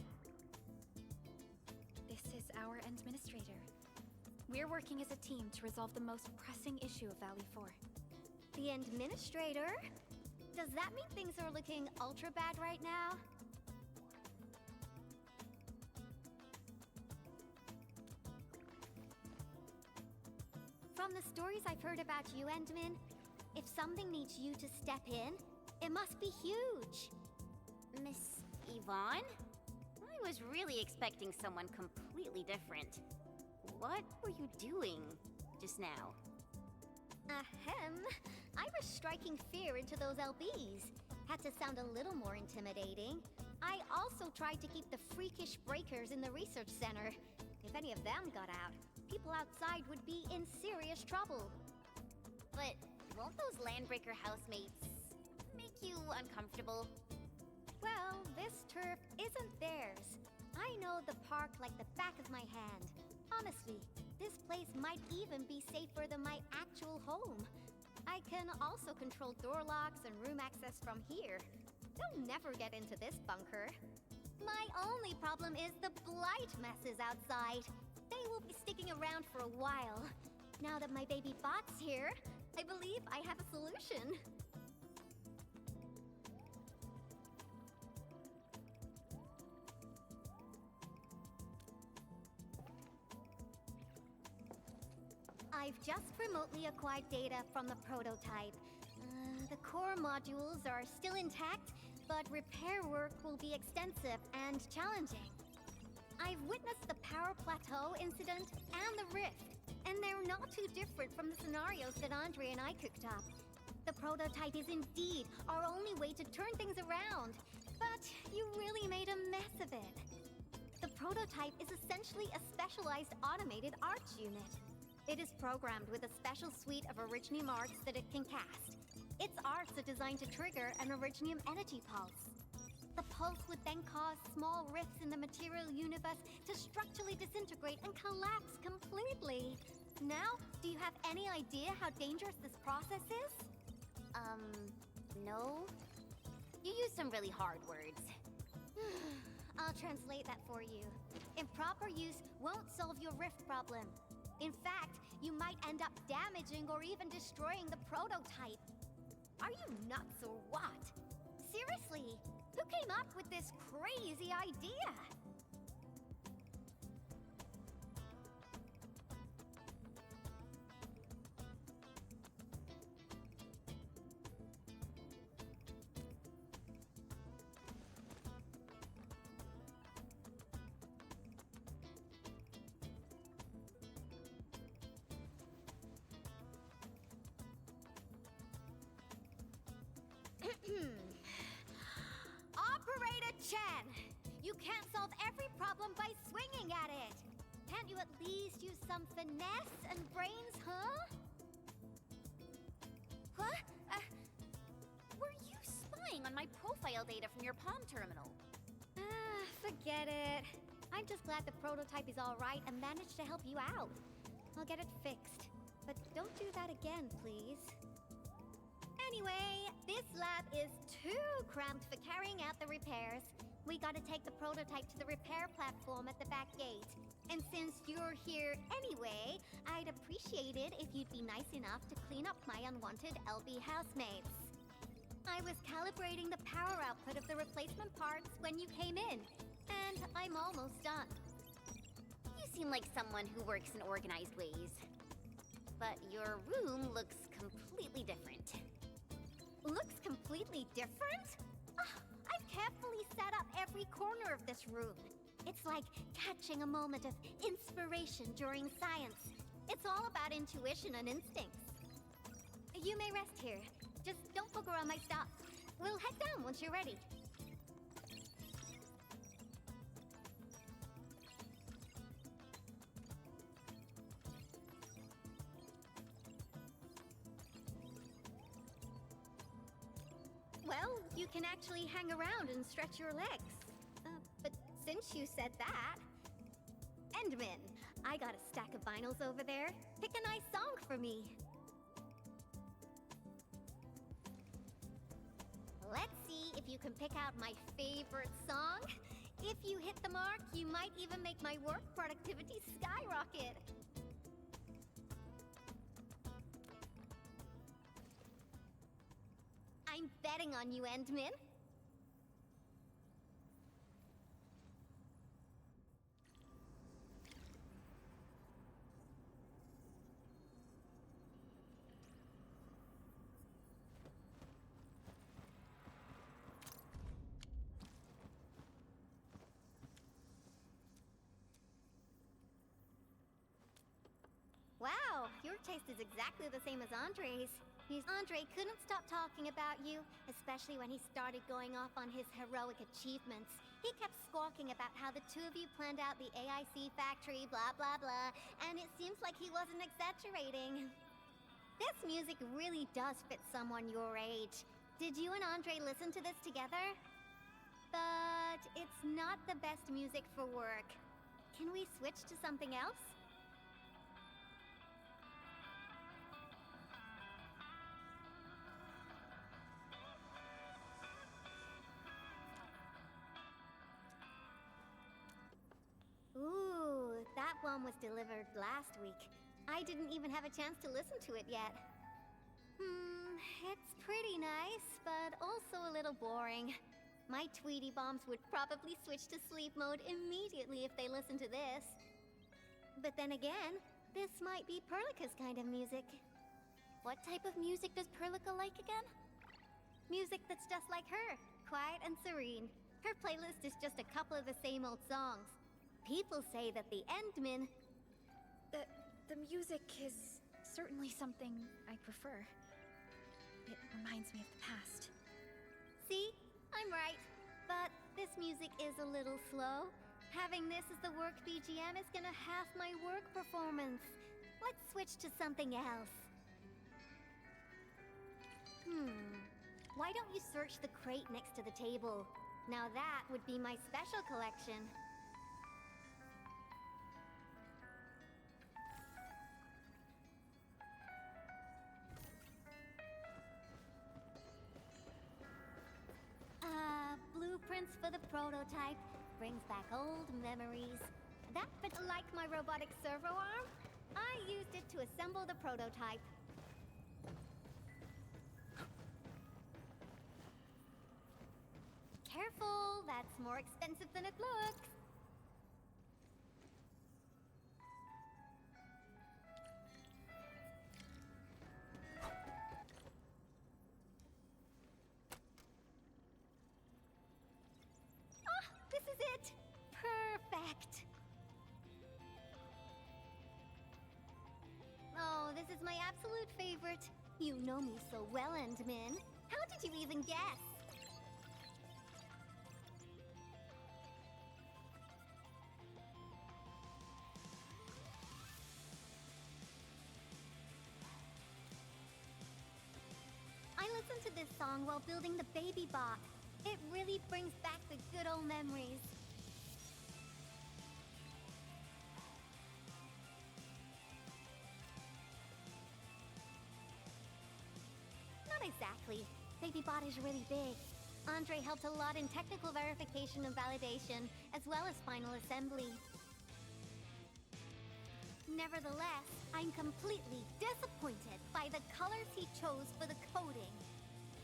This is our administrator. We're working as a team to resolve the most pressing issue of Valley 4. The administrator? Does that mean things are looking ultra bad right now? From the stories I've heard about you, Endman, if something needs you to step in, it must be huge. Miss Yvonne? I was really expecting someone completely different. What were you doing just now? Ahem. I was striking fear into those LBs. Had to sound a little more intimidating. I also tried to keep the freakish breakers in the research center. If any of them got out, people outside would be in serious trouble. But won't those Landbreaker housemates make you uncomfortable? Well, this turf isn't theirs. I know the park like the back of my hand. Honestly, this place might even be safer than my actual home. I can also control door locks and room access from here. They'll never get into this bunker. My only problem is the blight messes outside. They will be sticking around for a while. Now that my baby bot's here, I believe I have a solution. I've just remotely acquired data from the prototype. The core modules are still intact, but repair work will be extensive and challenging. I've witnessed the Power Plateau incident and the rift, and they're not too different from the scenarios that Andre and I cooked up. The prototype is indeed our only way to turn things around, but you really made a mess of it. The prototype is essentially a specialized automated arch unit. It is programmed with a special suite of Originium arts that it can cast. Its arts are designed to trigger an Originium energy pulse. The pulse would then cause small rifts in the material universe to structurally disintegrate and collapse completely. Now, do you have any idea how dangerous this process is? No. You used some really hard words. I'll translate that for you. Improper use won't solve your rift problem. In fact, you might end up damaging or even destroying the prototype. Are you nuts or what? Seriously, who came up with this crazy idea? Operator Chen! You can't solve every problem by swinging at it! Can't you at least use some finesse and brains, huh? What? Were you spying on my profile data from your Palm terminal? Forget it. I'm just glad the prototype is alright and managed to help you out. I'll get it fixed. But don't do that again, please. Anyway, this lab is too cramped for carrying out the repairs. We gotta take the prototype to the repair platform at the back gate. And since you're here anyway, I'd appreciate it if you'd be nice enough to clean up my unwanted LB housemates. I was calibrating the power output of the replacement parts when you came in, and I'm almost done. You seem like someone who works in organized ways. But your room looks completely different. Looks completely different? I've carefully set up every corner of this room. It's like catching a moment of inspiration during science. It's all about intuition and instincts. You may rest here. Just don't poke around my stuff. We'll head down once you're ready. Well, you can actually hang around and stretch your legs. But since you said that... Endman, I got a stack of vinyls over there. Pick a nice song for me. Let's see if you can pick out my favorite song. If you hit the mark, you might even make my work productivity skyrocket. I'm betting on you, Endman. Wow, your taste is exactly the same as Andre's. Andre couldn't stop talking about you, especially when he started going off on his heroic achievements. He kept squawking about how the two of you planned out the AIC factory, blah blah blah, and it seems like he wasn't exaggerating. This music really does fit someone your age. Did you and Andre listen to this together? But it's not the best music for work. Can we switch to something else? Ooh, that one was delivered last week. I didn't even have a chance to listen to it yet. It's pretty nice, but also a little boring. My Tweety Bombs would probably switch to sleep mode immediately if they listened to this. But then again, this might be Perlica's kind of music. What type of music does Perlica like again? Music that's just like her, quiet and serene. Her playlist is just a couple of the same old songs. People say that the Endman... The music is certainly something I prefer. It reminds me of the past. See? I'm right. But this music is a little slow. Having this as the work BGM is gonna half my work performance. Let's switch to something else. Why don't you search the crate next to the table? Now that would be my special collection. Blueprints for the prototype. Brings back old memories. That bit like my robotic servo arm? I used it to assemble the prototype. Careful, that's more expensive than it looks. This is it! Perfect! Oh, this is my absolute favorite. You know me so well, Endman. How did you even guess? I listened to this song while building the baby bot. It really brings back the good old memories. Not exactly. BabyBot is really big. Andre helped a lot in technical verification and validation, as well as final assembly. Nevertheless, I'm completely disappointed by the colors he chose for the coding.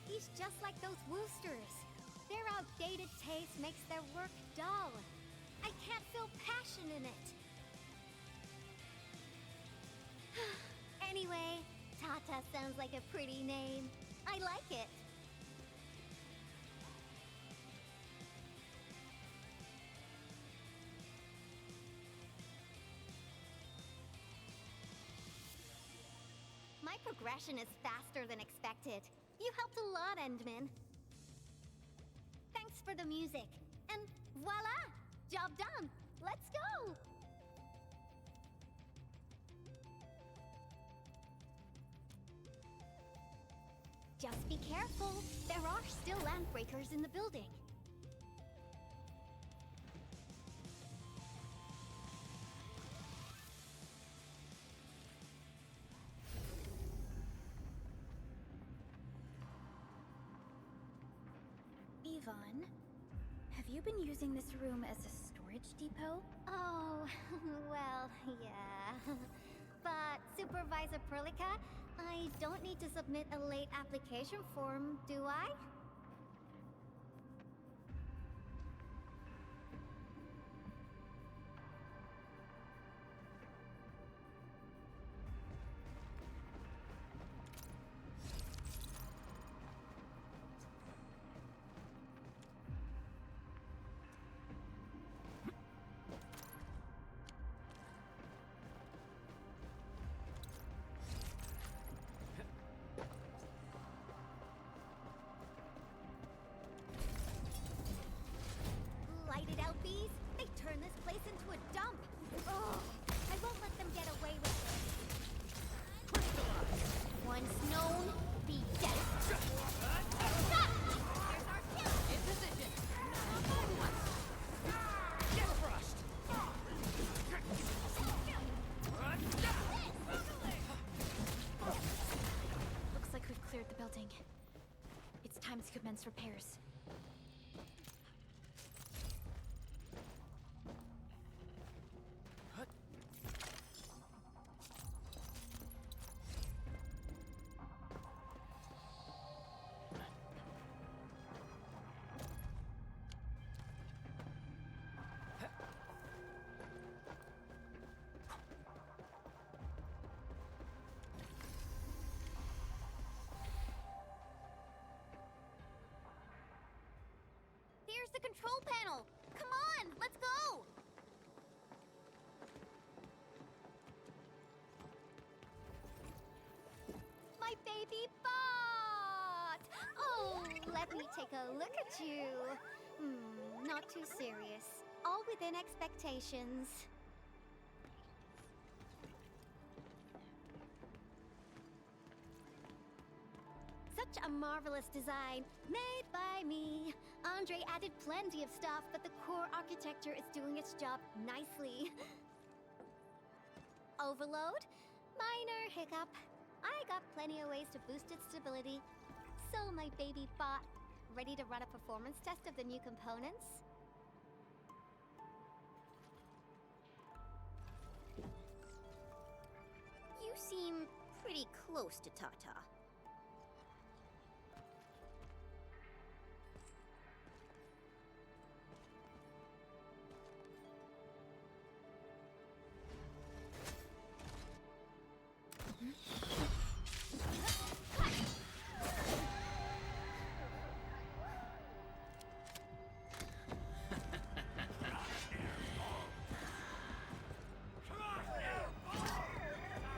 He's just like those Woosters. Their outdated taste makes their work dull. I can't feel passion in it. Anyway, Tata sounds like a pretty name. I like it. My progression is faster than expected. You helped a lot, Endman. Thanks for the music. And voila! Job done. Let's go! Just be careful. There are still landbreakers in the building. Yvonne, have you been using this room as a storage depot? Oh, well, yeah. But Supervisor Perlica, I don't need to submit a late application form, do I? Light it out, bees. They turn this place into a dump. Ugh, I won't let them get away with this. Crystallize! Once known, be dead. Here's our kill! In position! Get crushed! Looks like we've cleared the building. It's time to commence repairs. Here's the control panel. Come on, let's go. My baby bot. Oh, let me take a look at you. Not too serious. All within expectations. Such a marvelous design, made by me. Andre added plenty of stuff, but the core architecture is doing its job nicely. Overload? Minor hiccup. I got plenty of ways to boost its stability. So, my baby bot, ready to run a performance test of the new components? You seem pretty close to Tata.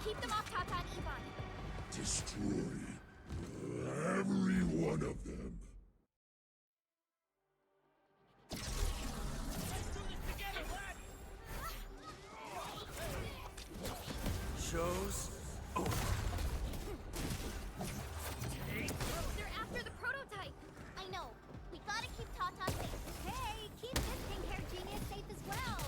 Keep them off Tata and Yvonne. Destroy every one of them. Show's over. They're after the prototype. I know. We gotta keep Tata safe. Hey, keep this pink-haired genius safe as well.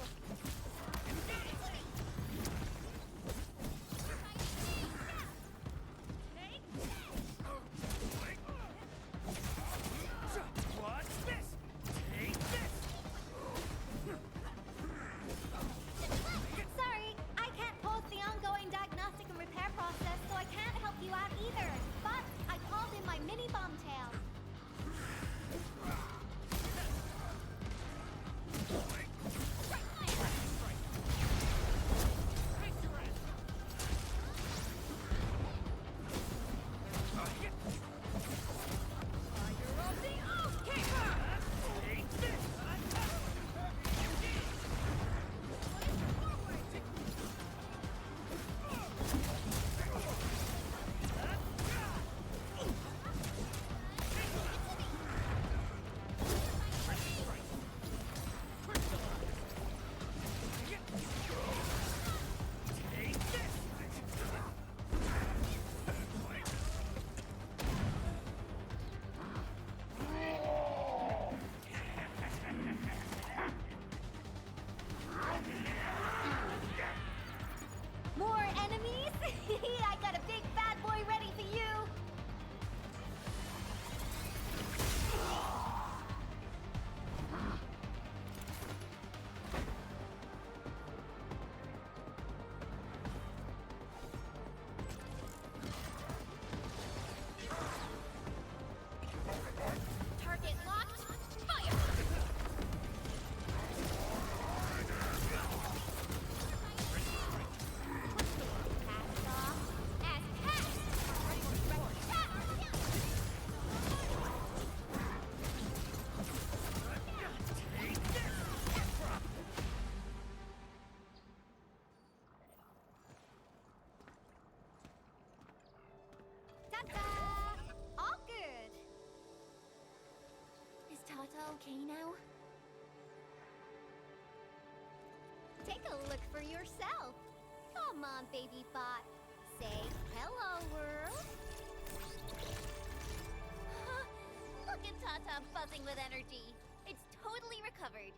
okay now? Take a look for yourself. Come on, baby bot. Say hello, world. Look at Tata buzzing with energy. It's totally recovered.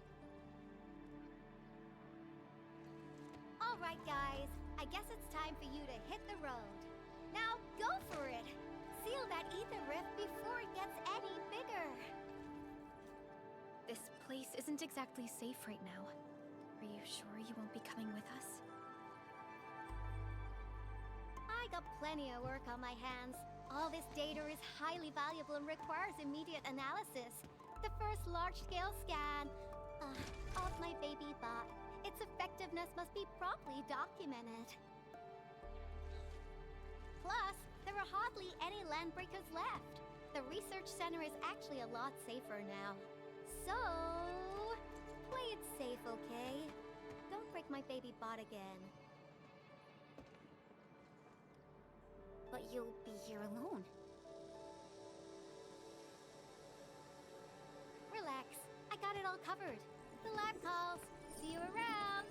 All right, guys. I guess it's time for you to hit the road. Now go for it. Seal that ether rift before it gets any bigger. This place isn't exactly safe right now. Are you sure you won't be coming with us? I got plenty of work on my hands. All this data is highly valuable and requires immediate analysis. The first large-scale scan of my baby bot. Its effectiveness must be promptly documented. Plus, there are hardly any landbreakers left. The research center is actually a lot safer now. So, play it safe, okay? Don't break my baby bot again. But you'll be here alone. Relax. I got it all covered. The lab calls. See you around.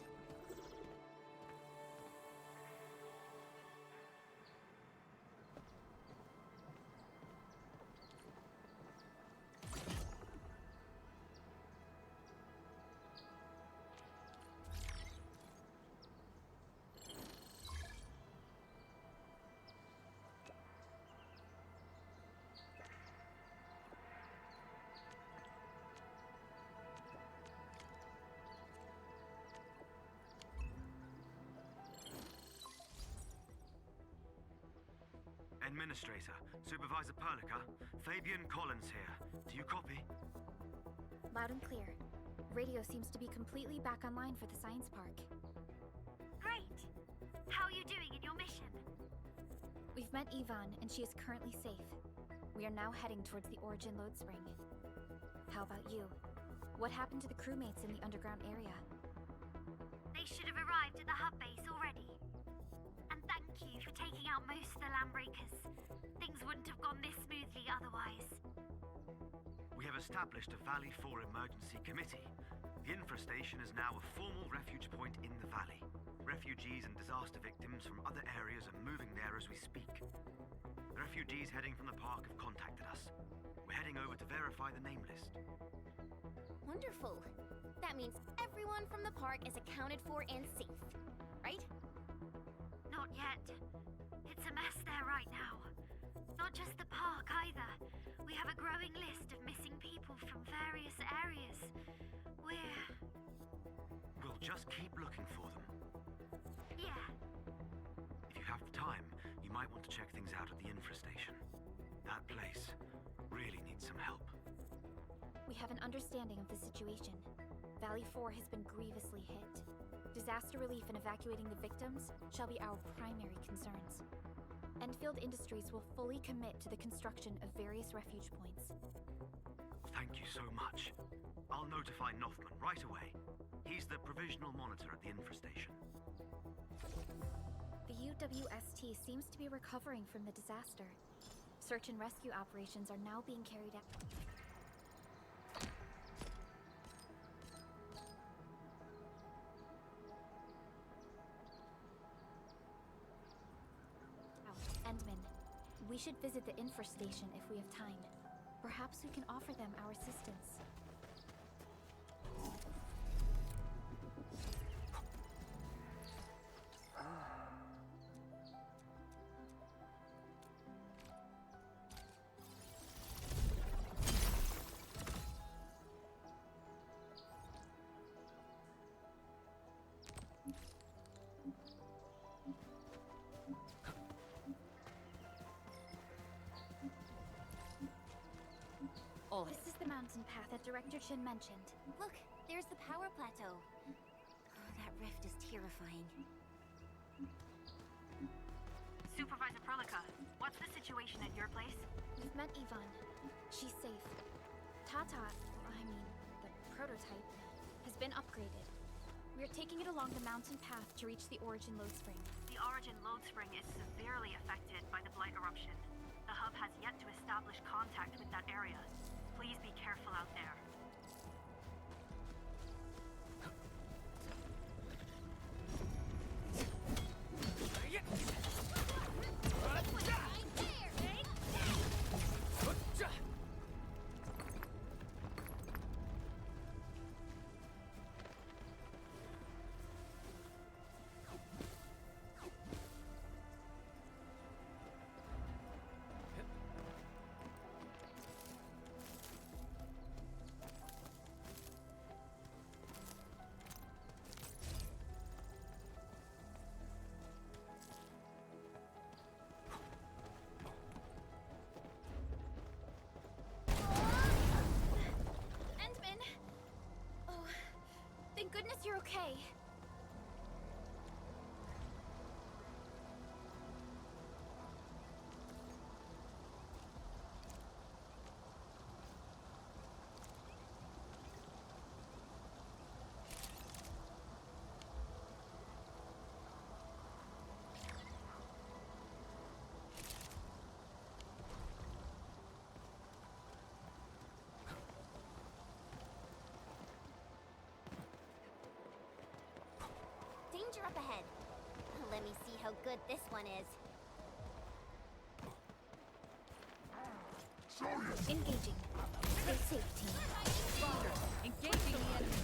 Administrator, Supervisor Perlica, Fabian Collins here. Do you copy? Loud and clear. Radio seems to be completely back online for the science park. Great! How are you doing in your mission? We've met Yvonne, and she is currently safe. We are now heading towards the Origin Load Spring. How about you? What happened to the crewmates in the underground area? They should have arrived at the hub base already. And thank you for taking out most of the landbreakers. Things wouldn't have gone this smoothly otherwise. We have established a Valley 4 emergency committee. The infrastation is now a formal refuge point in the valley. Refugees and disaster victims from other areas are moving there as we speak. The refugees heading from the park have contacted us. We're heading over to verify the name list. Wonderful. That means everyone from the park is accounted for and safe, right? Not yet. It's a mess there right now. Not just the park either. We have a growing list of missing people from various areas. We'll just keep looking for them. Yeah. If you have the time, you might want to check things out at the infrastation. That place really needs some help. We have an understanding of the situation. Valley 4 has been grievously hit. Disaster relief and evacuating the victims shall be our primary concerns. Enfield Industries will fully commit to the construction of various refuge points. Thank you so much. I'll notify Nothman right away. He's the provisional monitor at the infrastation. The UWST seems to be recovering from the disaster. Search and rescue operations are now being carried out. Endman, we should visit the infrastation if we have time. Perhaps we can offer them our assistance. This is the mountain path that Director Chin mentioned. Look, there's the power plateau. Oh, that rift is terrifying. Supervisor Perlica, what's the situation at your place? We've met Yvonne. She's safe. Tata, the prototype, has been upgraded. We're taking it along the mountain path to reach the Origin Load Spring. The Origin Load Spring is severely affected by the Blight eruption. The hub has yet to establish contact with that area. Please be careful out there. Endman! Oh, thank goodness you're okay. Danger up ahead. Let me see how good this one is. Engaging. Stay safe, team. Stronger. Engaging the enemy.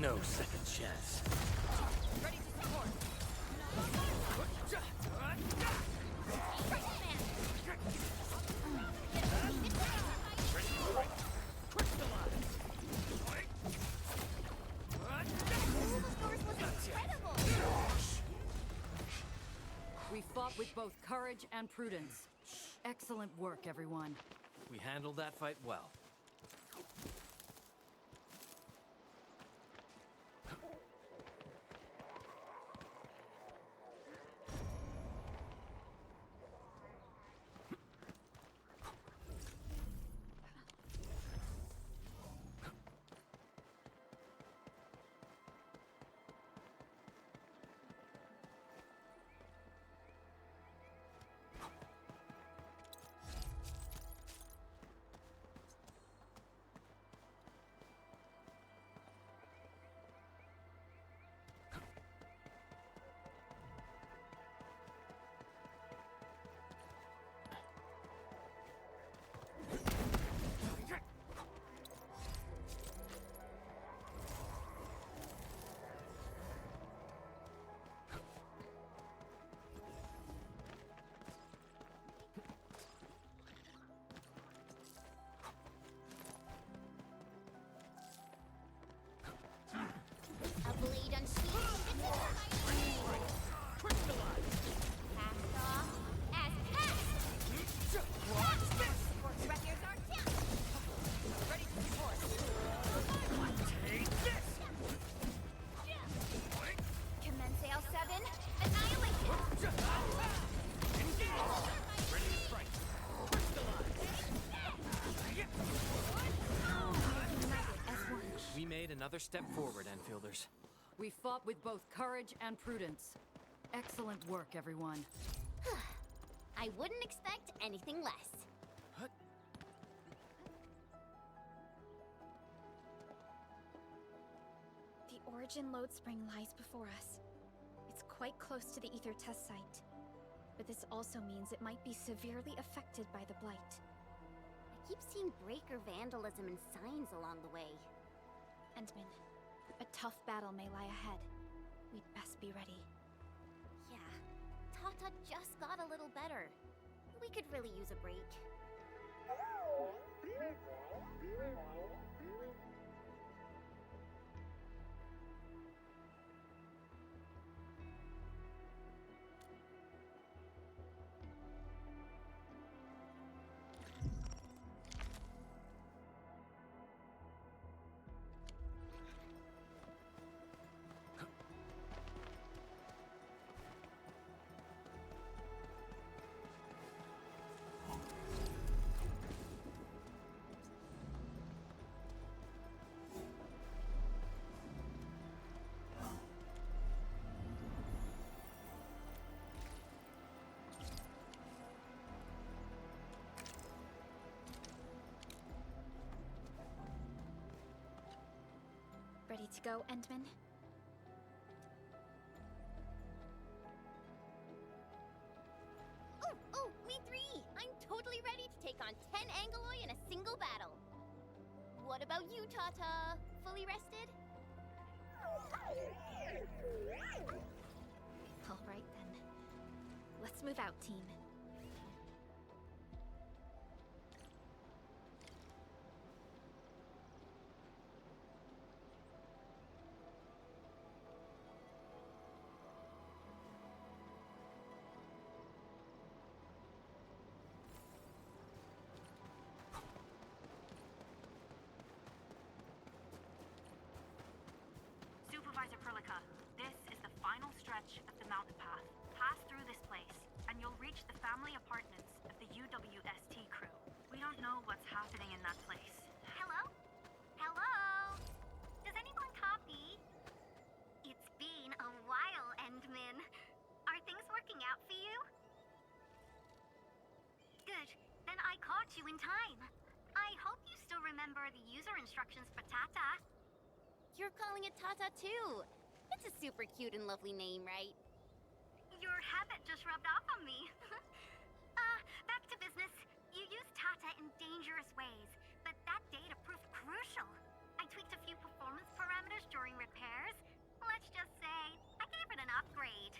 No second chance. Ready to support. We fought with both courage and prudence. Excellent work, everyone. We handled that fight well. A blade unsheathed. Cast off as cast. Watch this. Wreckers are down. Ready to support. Take this! Commence L7. Annihilation! Ready to strike. We made another step forward, Enfielders. We fought with both courage and prudence. Excellent work, everyone. I wouldn't expect anything less. The Origin load spring lies before us. It's quite close to the Ether test site. But this also means it might be severely affected by the Blight. I keep seeing breaker vandalism and signs along the way. Endman, a tough battle may lie ahead. We'd best be ready. Yeah, Tata just got a little better. We could really use a break. Ready to go, Endman? Oh, me three! I'm totally ready to take on 10 Angoloi in a single battle. What about you, Tata? Fully rested? All right then. Let's move out, team. Supervisor Perlica, this is the final stretch of the mountain path. Pass through this place, and you'll reach the family apartments of the UWST crew. We don't know what's happening in that place. Hello? Hello? Does anyone copy? It's been a while, Endman. Are things working out for you? Good. Then I caught you in time. I hope you still remember the user instructions for Tata. You're calling it Tata too. It's a super cute and lovely name, right? Your habit just rubbed off on me. Back to business. You used Tata in dangerous ways, but that data proved crucial. I tweaked a few performance parameters during repairs. Let's just say, I gave it an upgrade.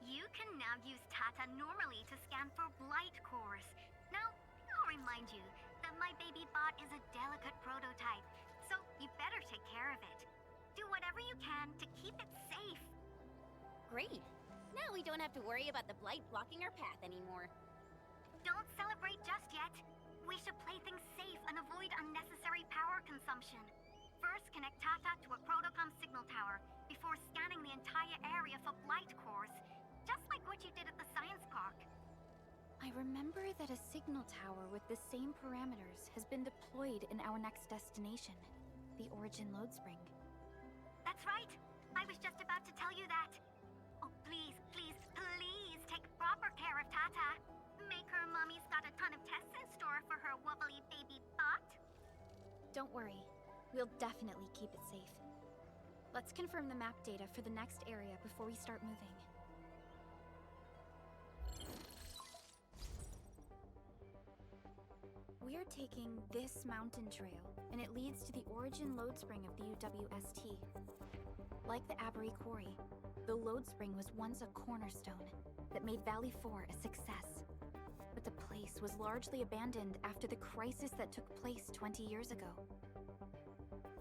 You can now use Tata normally to scan for blight cores. Now, I'll remind you that my baby bot is a delicate prototype, so you better take care of it. Do whatever you can to keep it safe. Great. Now we don't have to worry about the blight blocking our path anymore. Don't celebrate just yet. We should play things safe and avoid unnecessary power consumption. First, connect Tata to a Protocom signal tower before scanning the entire area for blight cores, just like what you did at the science park. I remember that a signal tower with the same parameters has been deployed in our next destination, the Origin Load Spring. That's right. I was just about to tell you that. Oh, please, please, please take proper care of Tata. Make her mommy's got a ton of tests in store for her wobbly baby bot. Don't worry. We'll definitely keep it safe. Let's confirm the map data for the next area before we start moving. We're taking this mountain trail, and it leads to the Origin Load Spring of the UWST. Like the Abery Quarry, the Load Spring was once a cornerstone that made Valley 4 a success. But the place was largely abandoned after the crisis that took place 20 years ago.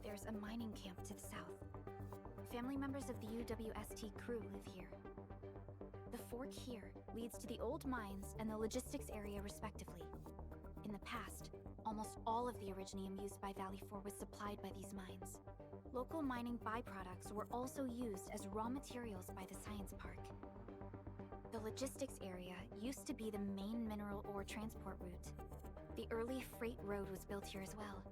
There's a mining camp to the south. Family members of the UWST crew live here. The fork here leads to the old mines and the logistics area respectively. In the past, almost all of the Originium used by Valley 4 was supplied by these mines. Local mining byproducts were also used as raw materials by the science park. The logistics area used to be the main mineral ore transport route. The early freight road was built here as well.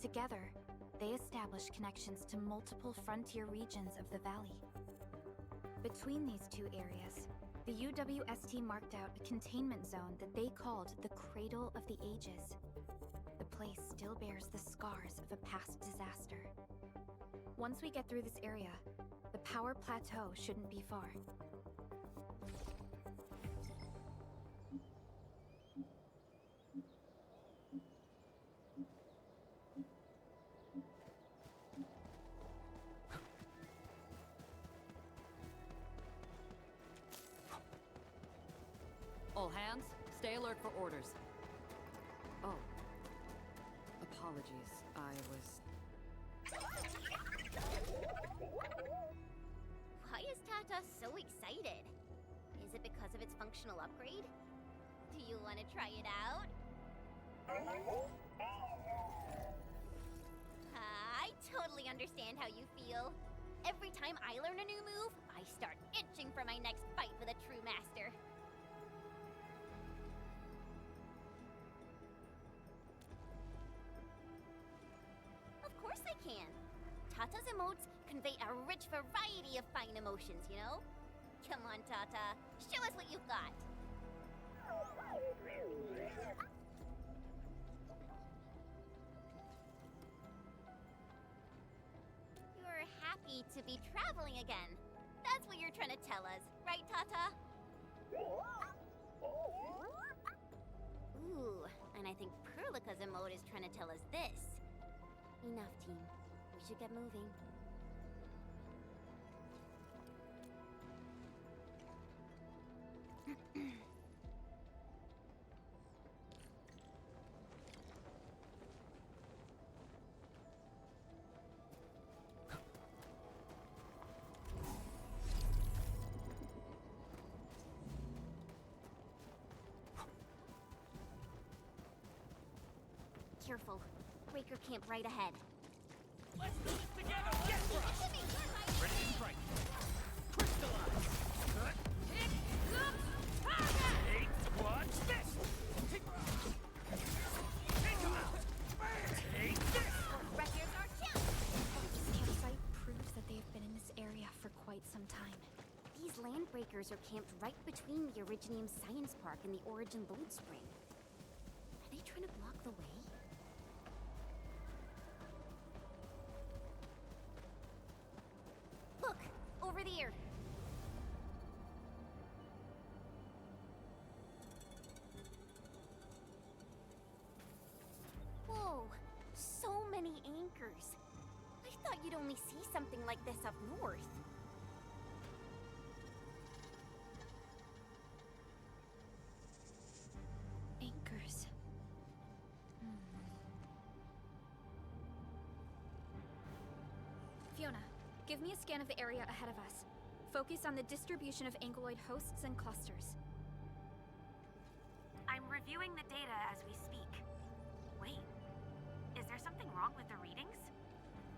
Together, they established connections to multiple frontier regions of the valley. Between these two areas, the UWST marked out a containment zone that they called the Cradle of the Ages. The place still bears the scars of a past disaster. Once we get through this area, the power plateau shouldn't be far. All hands, stay alert for orders. Oh. Apologies, I was... Why is Tata so excited? Is it because of its functional upgrade? Do you want to try it out? I totally understand how you feel. Every time I learn a new move, I start itching for my next fight with a true master. Of course I can. Tata's emotes convey a rich variety of fine emotions, you know? Come on, Tata. Show us what you've got. happy to be traveling again. That's what you're trying to tell us, right, Tata? Ooh, and I think Perlica's emote is trying to tell us this. Enough, team. We should get moving. Careful. Breaker camp right ahead. Let's do this together! Get crushed! Ready to strike. Crystallize! Hit the target! Take, watch this! Take him out! Take this! Here's our chance! This campsite proves that they have been in this area for quite some time. These land breakers are camped right between the Originium Science Park and the Origin Load Spring. Are they trying to block the way? Look! Over there! Whoa! So many anchors! I thought you'd only see something like this up north. Anchors. Fiona, give me a scan of the area ahead of us. Focus on the distribution of ankyloid hosts and clusters. I'm reviewing the data as we speak. Wait, is there something wrong with the readings?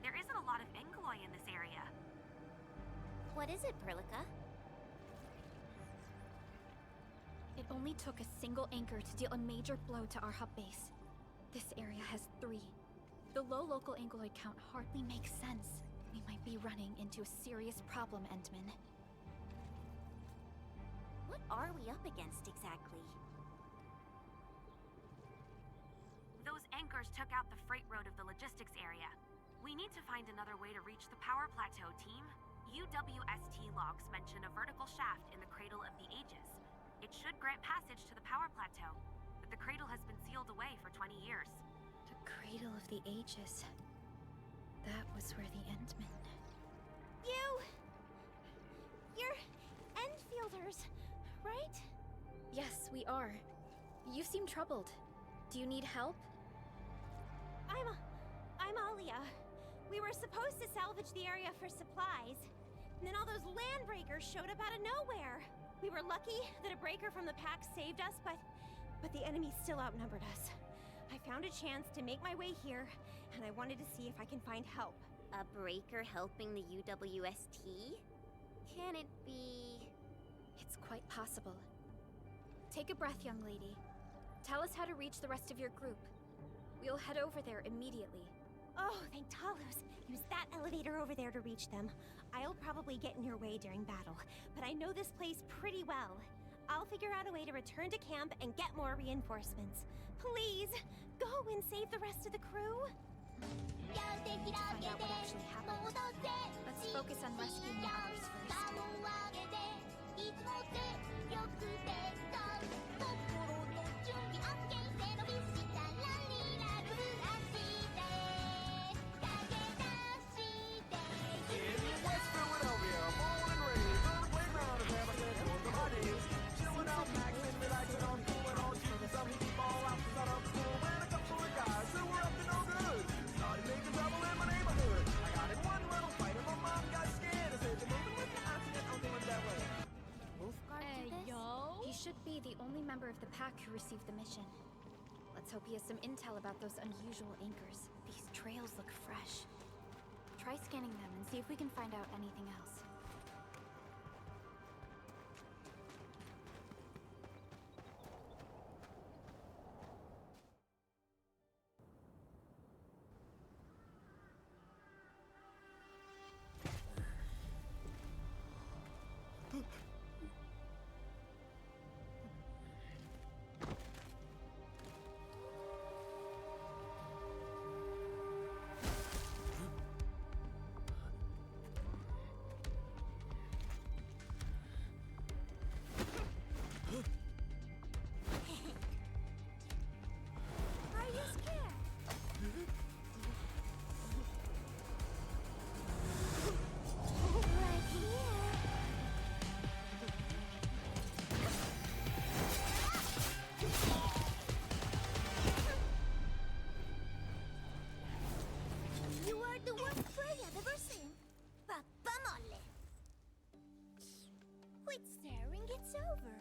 There isn't a lot of Ankyloid in this area. What is it, Perlica? It only took a single anchor to deal a major blow to our hub base. This area has 3. The low local ankyloid count hardly makes sense. We might be running into a serious problem, Entman. What are we up against exactly? Those anchors took out the freight road of the logistics area. We need to find another way to reach the power plateau, team. UWST logs mention a vertical shaft in the Cradle of the Ages. It should grant passage to the power plateau, but the cradle has been sealed away for 20 years. The Cradle of the Ages. That was where the Entmen... You're Enfielders, right? Yes, we are. You seem troubled. Do you need help? I'm Alia. We were supposed to salvage the area for supplies, and then all those land breakers showed up out of nowhere. We were lucky that a breaker from the pack saved us, but the enemy still outnumbered us. I found a chance to make my way here, and I wanted to see if I can find help. A breaker helping the UWST? Can it be... It's quite possible. Take a breath, young lady. Tell us how to reach the rest of your group. We'll head over there immediately. Oh, thank Talos. Use that elevator over there to reach them. I'll probably get in your way during battle, but I know this place pretty well. I'll figure out a way to return to camp and get more reinforcements. Please, go and save the rest of the crew. Find out what actually happened. Let's focus on rescuing the others first. He should be the only member of the pack who received the mission. Let's hope he has some intel about those unusual anchors. These trails look fresh. Try scanning them and see if we can find out anything else. staring, it's over.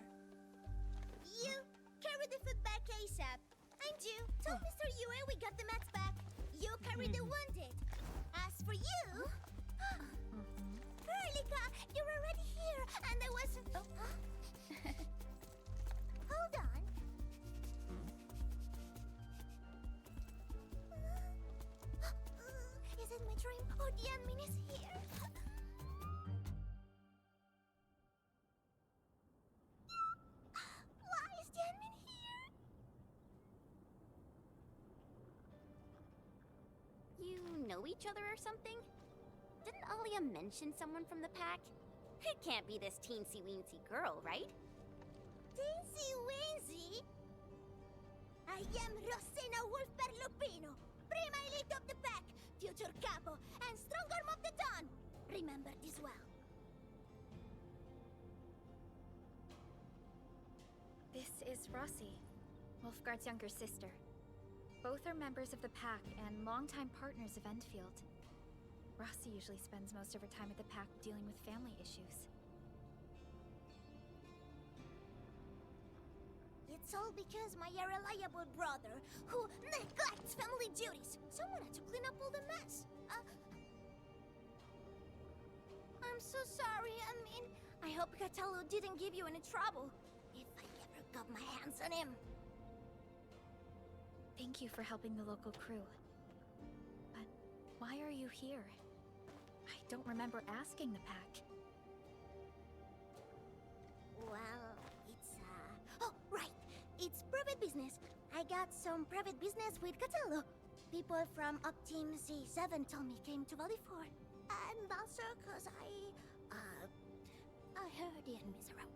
You carry the food back ASAP. And you tell Mr. Yue we got the mats back. You carry the wounded. As for you, Perlica, you're already here, and I was. Hold on. Is it my dream or the admin is here? Why is the admin here? You know each other or something? Didn't Alia mention someone from the pack? It can't be this teensy-weensy girl, right? Teensy-weensy? I am Rosina Wolfberg Lupino, Prima Elite of the pack, future capo, and strong arm of the dawn. Remember this well. This is Rossi, Wolfgard's younger sister. Both are members of the pack and longtime partners of Enfield. Rossi usually spends most of her time at the pack dealing with family issues. It's all because my irreliable brother, who neglects family duties. Someone had to clean up all the mess. I'm so sorry, I hope Cataldo didn't give you any trouble. If I ever got my hands on him. Thank you for helping the local crew. But why are you here? I don't remember asking the pack. Well, it's, oh, right. It's private business. I got some private business with Cataldo. People from Up Team Z7 told me came to Valley 4. And also cause I heard the enemies around.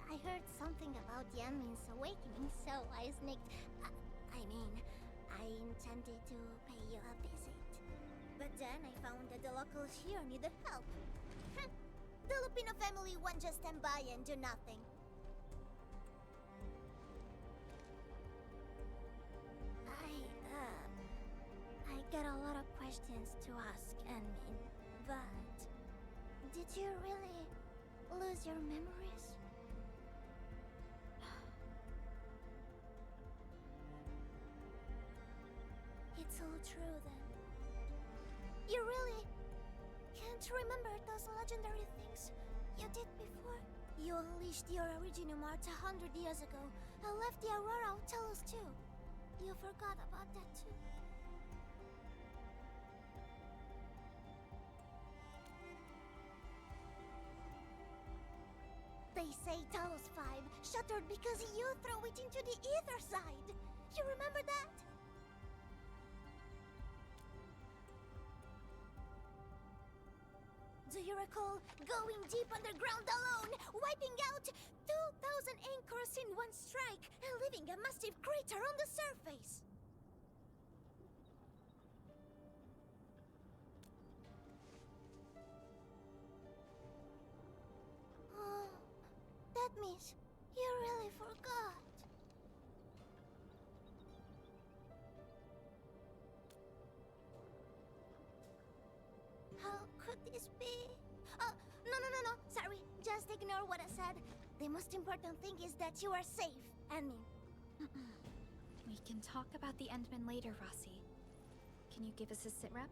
I heard something about Yanmin's awakening, so I sneaked. I intended to pay you a visit. But then I found that the locals here needed help. The Lupino family won't just stand by and do nothing. I got a lot of questions to ask, Yanmin, but did you really lose your memories? It's all true then. You really can't remember those legendary things you did before? You unleashed your original Mart 100 years ago and left the Aurora of Telos too. You forgot about that too. They say Talos 5 shattered because you threw it into the ether side. You remember that? Do you recall going deep underground alone, wiping out 2,000 anchors in one strike, and leaving a massive crater on the surface? Oh, that means you really forgot. How could this be? Oh, no. Sorry, just ignore what I said. The most important thing is that you are safe, Anmin. We can talk about the Endman later, Rossi. Can you give us a sit rep?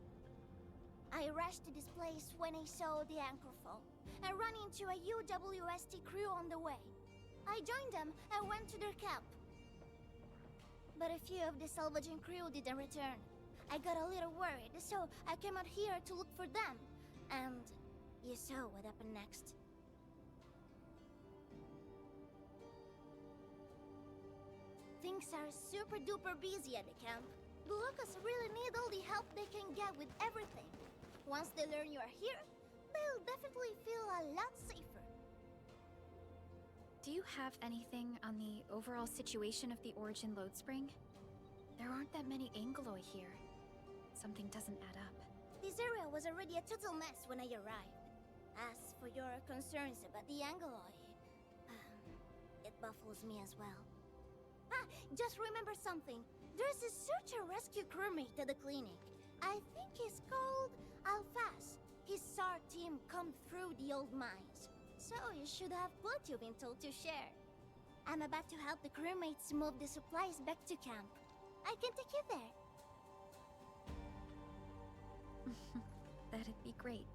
I rushed to this place when I saw the anchor fall, and ran into a UWST crew on the way. I joined them and went to their camp. But a few of the salvaging crew didn't return. I got a little worried, so I came out here to look for them. And you saw what happened next. Things are super duper busy at the camp. The locals really need all the help they can get with everything. Once they learn you are here, they'll definitely feel a lot safer. Do you have anything on the overall situation of the Origin load spring? There aren't that many Angoloi here. Something doesn't add up. This area was already a total mess when I arrived. As for your concerns about the Angoloi, it baffles me as well. Just remember something. There's a search and rescue crewmate at the clinic. I think he's called Alphas. His SAR team combed through the old mines. So you should have what you've been told to share. I'm about to help the crewmates move the supplies back to camp. I can take you there. That'd be great.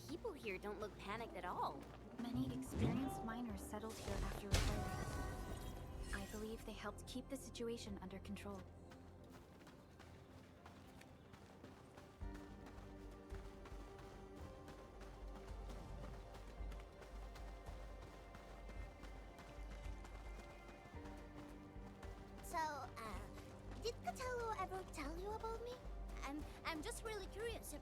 The people here don't look panicked at all. Many experienced miners settled here after retiring. I believe they helped keep the situation under control. So, did Catello ever tell you about me? I'm just really curious.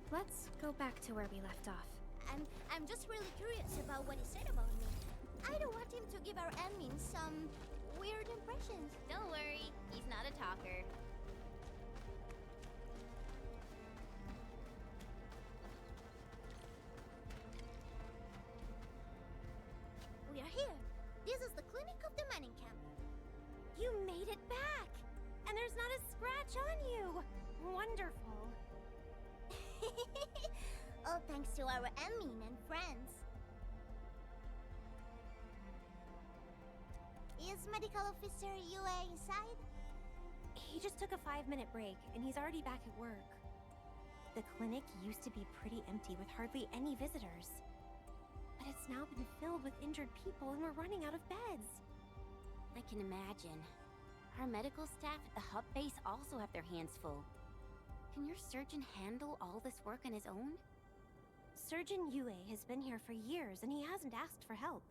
Let's go back to where we left off. I'm just really curious about what he said about me. I don't want him to give our admin some weird impressions. Don't worry, he's not a talker. We are here. This is the clinic of the mining camp. You made it back! And there's not a scratch on you! Wonderful. All thanks to our admin and friends. Is Medical Officer UA inside? He just took a 5-minute break, and he's already back at work. The clinic used to be pretty empty with hardly any visitors. But it's now been filled with injured people, and we're running out of beds. I can imagine. Our medical staff at the hub base also have their hands full. Can your surgeon handle all this work on his own? Surgeon Yue has been here for years, and he hasn't asked for help.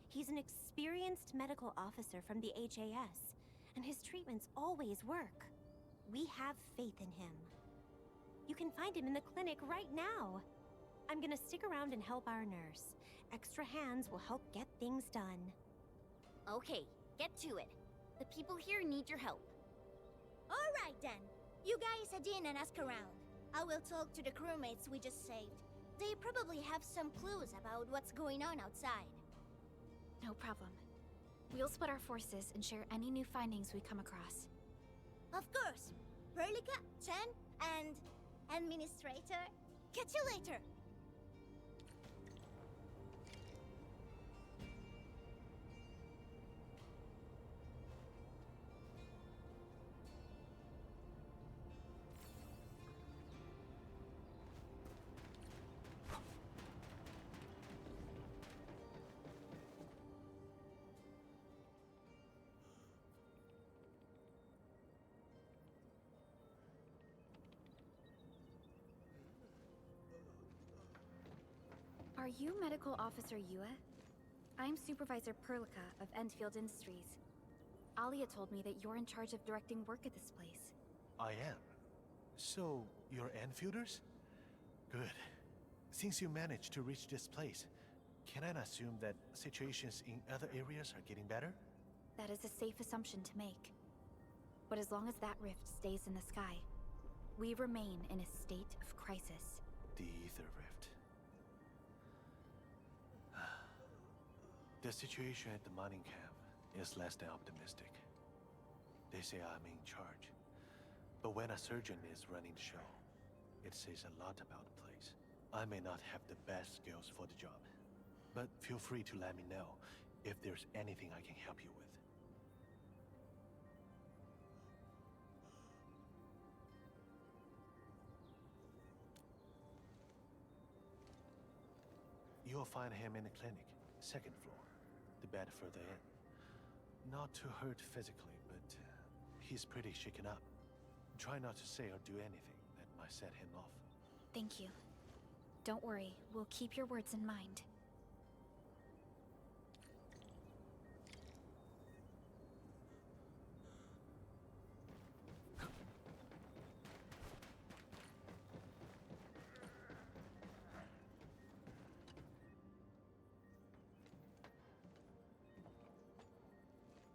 He's an experienced medical officer from the HAS, and his treatments always work. We have faith in him. You can find him in the clinic right now. I'm gonna stick around and help our nurse. Extra hands will help get things done. Okay, get to it. The people here need your help. All right then. You guys head in and ask around. I will talk to the crewmates we just saved. They probably have some clues about what's going on outside. No problem. We'll split our forces and share any new findings we come across. Of course. Perlica, Chen, and Administrator. Catch you later. Are you Medical Officer Yue? I'm Supervisor Perlica of Enfield Industries. Alia told me that you're in charge of directing work at this place. I am. So, you're Enfielders? Good. Since you managed to reach this place, can I assume that situations in other areas are getting better? That is a safe assumption to make. But as long as that rift stays in the sky, We remain in a state of crisis. The Ether Rift. The situation at the mining camp is less than optimistic. They say I'm in charge. But when a surgeon is running the show, it says a lot about the place. I may not have the best skills for the job, but feel free to let me know if there's anything I can help you with. You'll find him in the clinic, second floor, the bed further in. Not to hurt physically, but he's pretty shaken up. Try not to say or do anything that might set him off. Thank you. Don't worry, we'll keep your words in mind.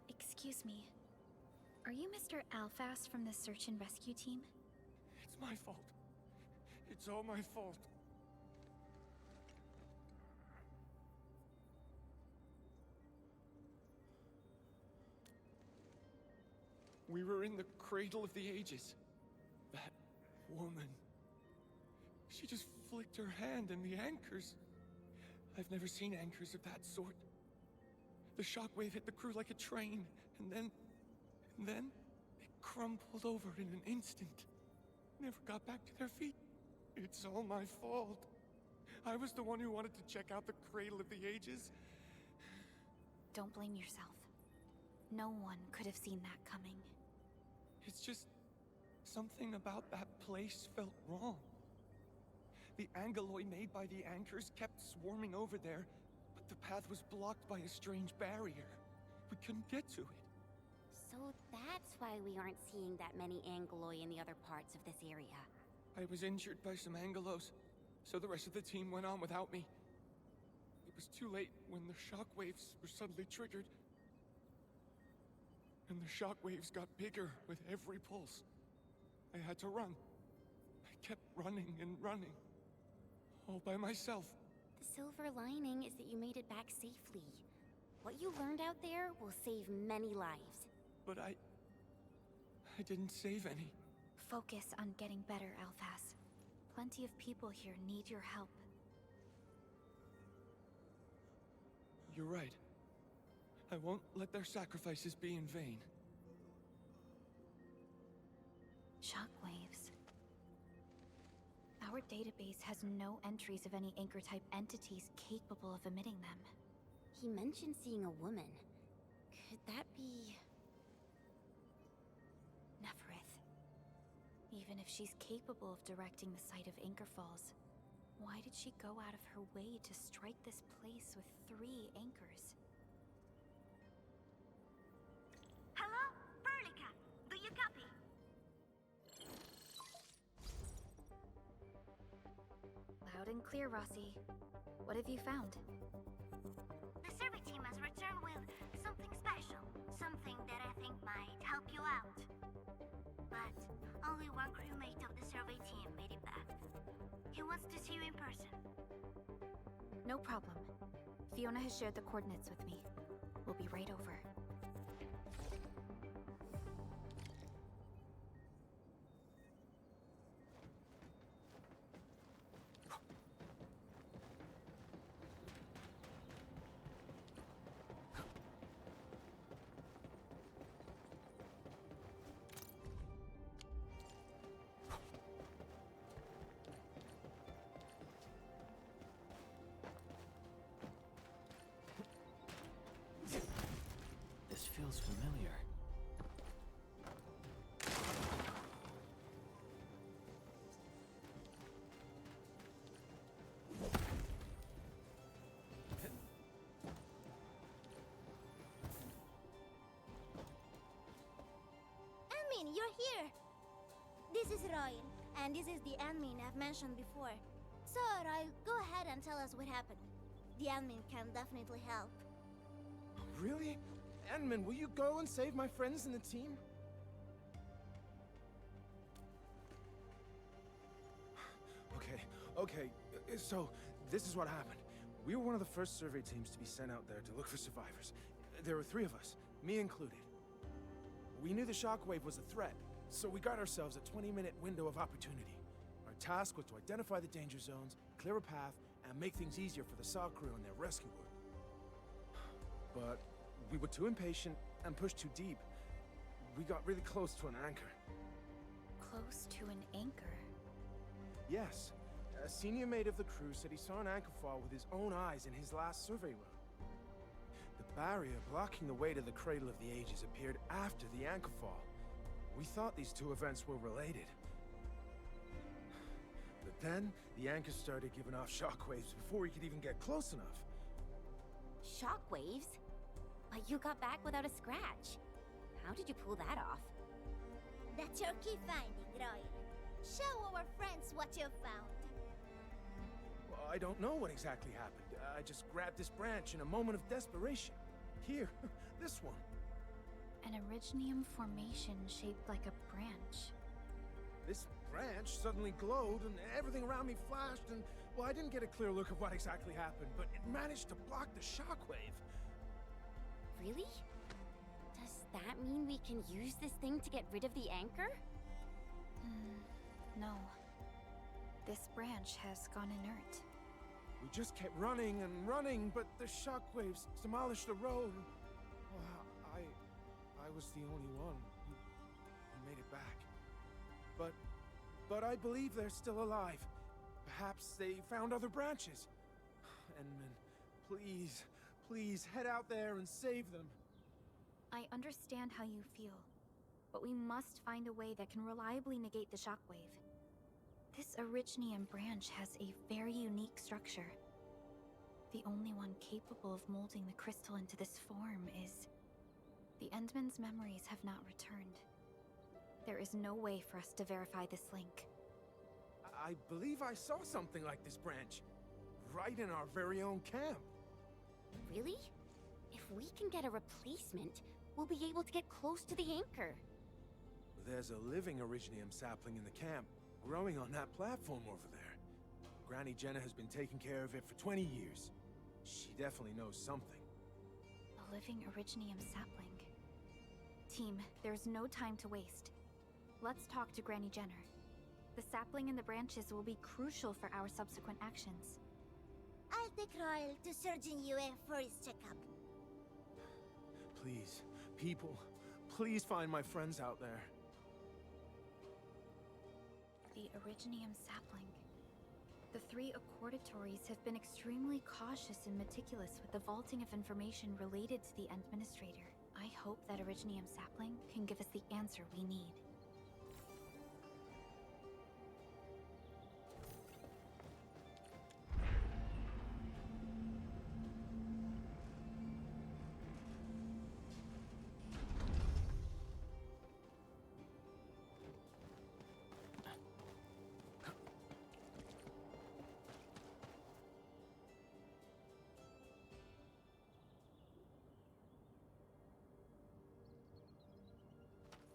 Excuse me. Are you Mr. Alphast from the search and rescue team? It's my fault. It's all my fault. We were in the cradle of the ages. That woman. She just flicked her hand and the anchors. I've never seen anchors of that sort. The shockwave hit the crew like a train, and then they crumpled over in an instant. Never got back to their feet. It's all my fault. I was the one who wanted to check out the cradle of the ages. Don't blame yourself. No one could have seen that coming. It's just something about that place felt wrong. The angeloi made by the anchors kept swarming over there, but the path was blocked by a strange barrier. We couldn't get to it. So that's why we aren't seeing that many angeloi in the other parts of this area. I was injured by some angelos, so the rest of the team went on without me. It was too late when the shockwaves were suddenly triggered. And the shockwaves got bigger with every pulse. I had to run. I kept running and running. All by myself. The silver lining is that you made it back safely. What you learned out there will save many lives. But I didn't save any. Focus on getting better, Alphas. Plenty of people here need your help. You're right. I won't let their sacrifices be in vain. Shockwaves. Our database has no entries of any Anchor-type entities capable of emitting them. He mentioned seeing a woman. Could that be... Neferith. Even if she's capable of directing the site of Anchor Falls, why did she go out of her way to strike this place with 3 anchors? Hello? Verlica, do you copy? Loud and clear, Rossi. What have you found? The survey team has returned with something special. Something that I think might help you out. But only one crewmate of the survey team made it back. He wants to see you in person. No problem. Fiona has shared the coordinates with me. We'll be right over. This feels familiar. Anmin, you're here! This is Ryan, and this is the Anmin I've mentioned before. So, Ryan, go ahead and tell us what happened. The Anmin can definitely help. Really? Anmin, will you go and save my friends and the team? Okay, so this is what happened. We were one of the first survey teams to be sent out there to look for survivors. There were 3 of us, me included. We knew the shockwave was a threat, so we got ourselves a 20-minute window of opportunity. Our task was to identify the danger zones, clear a path, and make things easier for the SAW crew and their rescue work. But we were too impatient and pushed too deep. We got really close to an anchor. Close to an anchor? Yes. A senior mate of the crew said he saw an anchor fall with his own eyes in his last survey run. The barrier blocking the way to the Cradle of the Ages appeared after the anchor fall. We thought these 2 events were related. But then, the anchor started giving off shockwaves before we could even get close enough. Shockwaves? But you got back without a scratch. How did you pull that off? That's your key finding, Royal. Show our friends what you found. Well, I don't know what exactly happened. I just grabbed this branch in a moment of desperation. Here, this one. An Originium formation shaped like a branch. This branch suddenly glowed and everything around me flashed and, well, I didn't get a clear look of what exactly happened, but it managed to block the shockwave. Really? Does that mean we can use this thing to get rid of the anchor? No. This branch has gone inert. We just kept running and running, but the shockwaves demolished the road. Well, I was the only one who made it back. But I believe they're still alive. Perhaps they found other branches. Enman, please head out there and save them. I understand how you feel, but we must find a way that can reliably negate the shockwave. This Originium branch has a very unique structure. The only one capable of molding the crystal into this form is... The Endman's memories have not returned. There is no way for us to verify this link. I believe I saw something like this branch. Right in our very own camp. Really? If we can get a replacement, we'll be able to get close to the anchor. There's a living Originium sapling in the camp, growing on that platform over there. Granny Jenna has been taking care of it for 20 years. She definitely knows something. A living Originium sapling. Team, there's no time to waste. Let's talk to Granny Jenner. The sapling and the branches will be crucial for our subsequent actions. I'll take Royal to Surgeon Yue for his checkup. Please, people, please find my friends out there. The Originium sapling. The 3 Accordatories have been extremely cautious and meticulous with the vaulting of information related to the Administrator. I hope that Originium sapling can give us the answer we need.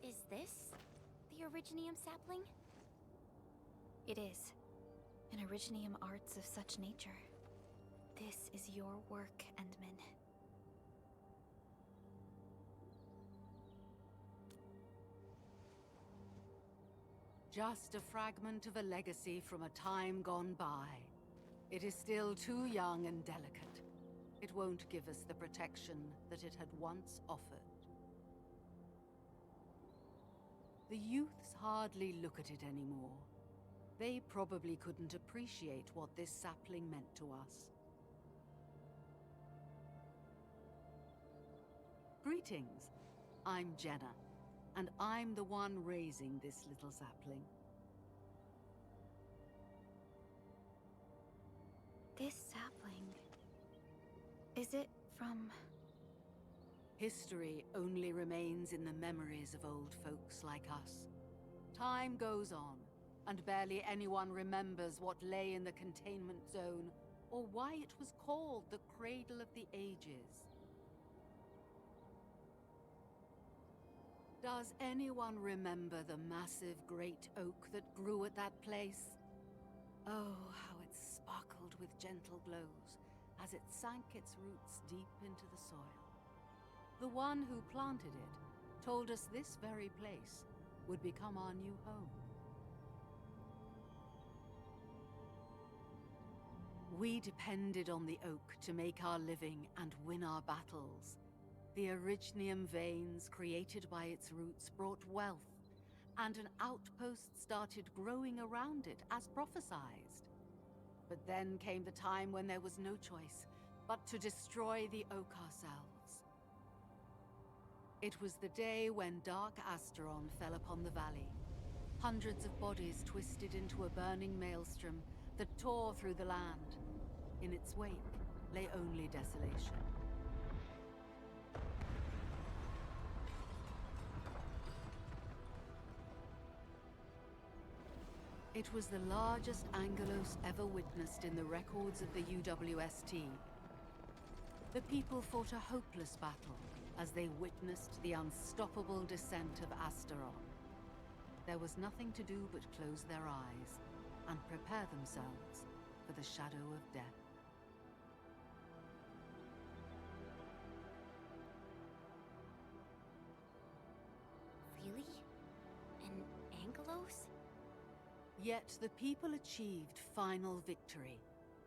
Is this the Originium sapling? It is. An Originium arts of such nature. This is your work, Endman. Just a fragment of a legacy from a time gone by. It is still too young and delicate. It won't give us the protection that it had once offered. The youths hardly look at it anymore. They probably couldn't appreciate what this sapling meant to us. Greetings. I'm Jenna, and I'm the one raising this little sapling. This sapling... Is it from... History only remains in the memories of old folks like us. Time goes on, and barely anyone remembers what lay in the containment zone, or why it was called the Cradle of the Ages. Does anyone remember the massive great oak that grew at that place? Oh, how it sparkled with gentle glows as it sank its roots deep into the soil. The one who planted it told us this very place would become our new home. We depended on the oak to make our living and win our battles. The Originium veins created by its roots brought wealth, and an outpost started growing around it as prophesized. But then came the time when there was no choice but to destroy the oak ourselves. It was the day when Dark Asteron fell upon the valley. Hundreds of bodies twisted into a burning maelstrom that tore through the land. In its wake lay only desolation. It was the largest Angelos ever witnessed in the records of the UWST. The people fought a hopeless battle as they witnessed the unstoppable descent of Asteron. There was nothing to do but close their eyes and prepare themselves for the shadow of death. Really? An Angelos? Yet the people achieved final victory,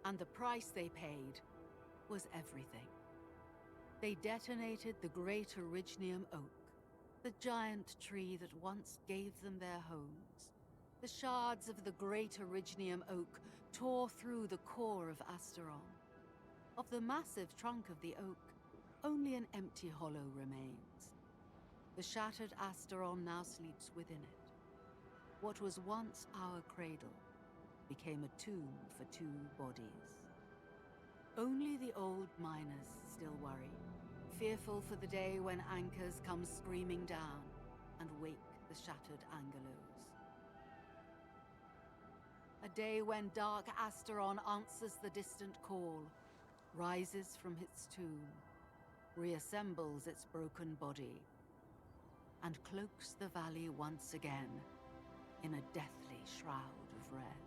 and the price they paid was everything. They detonated the great Originium oak, the giant tree that once gave them their homes. The shards of the great Originium oak tore through the core of Asteron. Of the massive trunk of the oak, only an empty hollow remains. The shattered Asteron now sleeps within it. What was once our cradle became a tomb for two bodies. Only the old miners still worry, fearful for the day when anchors come screaming down and wake the shattered Angelos. A day when Dark Asteron answers the distant call, rises from its tomb, reassembles its broken body, and cloaks the valley once again in a deathly shroud of red.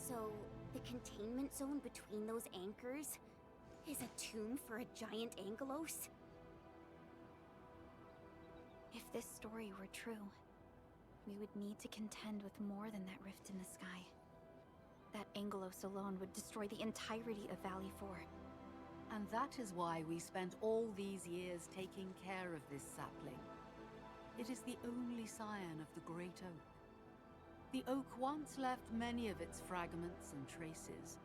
So, the containment zone between those anchors is a tomb for a giant Angelos? If this story were true, we would need to contend with more than that rift in the sky. That Angelos alone would destroy the entirety of Valley 4. And that is why we spent all these years taking care of this sapling. It is the only scion of the Great Oak. The oak once left many of its fragments and traces,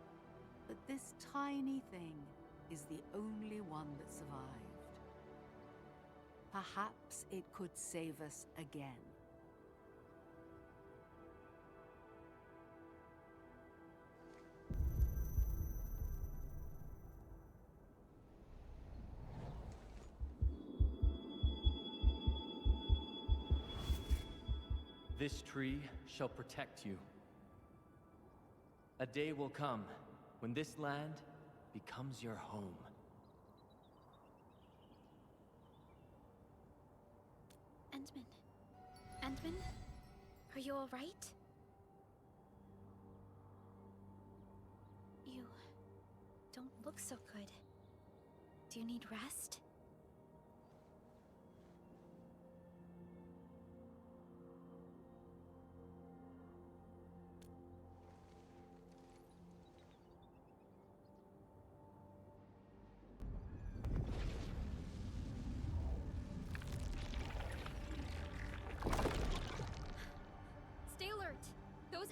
but this tiny thing is the only one that survived. Perhaps it could save us again. This tree shall protect you. A day will come when this land becomes your home. Endman. Endman? Are you alright? You don't look so good. Do you need rest?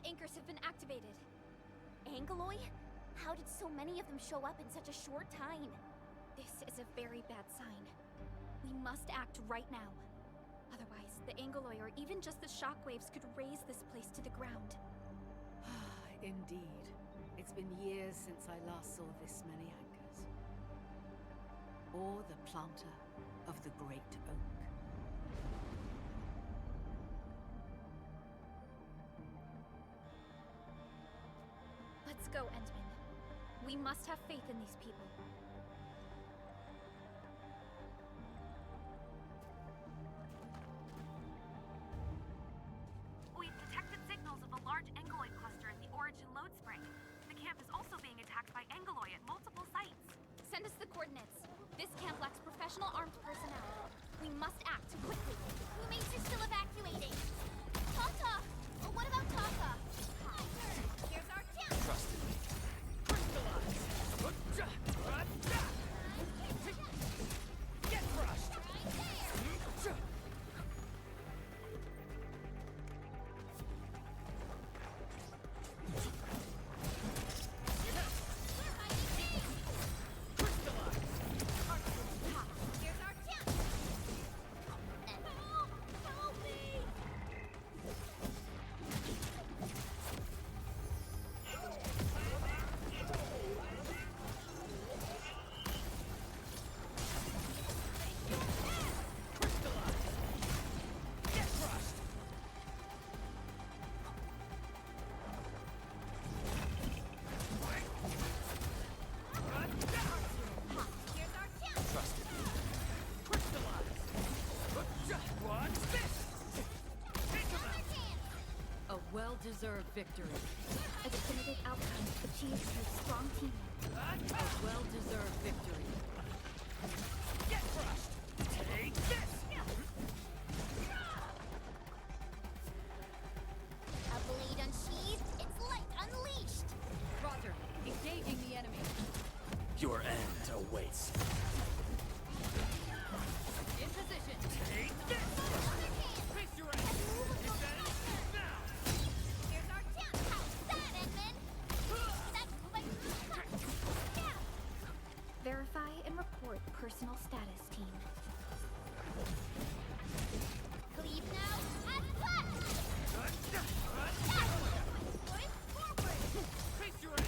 Anchors have been activated. Angeloi? How did so many of them show up in such a short time? This is a very bad sign. We must act right now. Otherwise, the Angeloi or even just the shockwaves could raze this place to the ground. Indeed. It's been years since I last saw this many anchors. Or the planter of the Great Oak. Let's go, Endman. We must have faith in these people. We've detected village in Lode Spring. The camp is also being attacked by Angeloy at multiple sites. Send us the coordinates. This camp lacks professional armed personnel. We must act quickly. Who means you're still evacuating? Tata! Oh, what about Tata? Here's our chance! Trusted me. Get crushed! Here's our chance! Help me! Here's our chance! Trusted me. Watch this! A well-deserved victory. A definitive outcome achieved through strong teamwork. A well-deserved victory. Get crushed! Take this! A blade unsheathed, its light unleashed! Roger. Engaging the enemy. Your end awaits. In position. Take this! Face your ass! Now! Here's our chance! How's that, Edmund? Verify and report personal status, team. Cleave now and cut! Face your ass!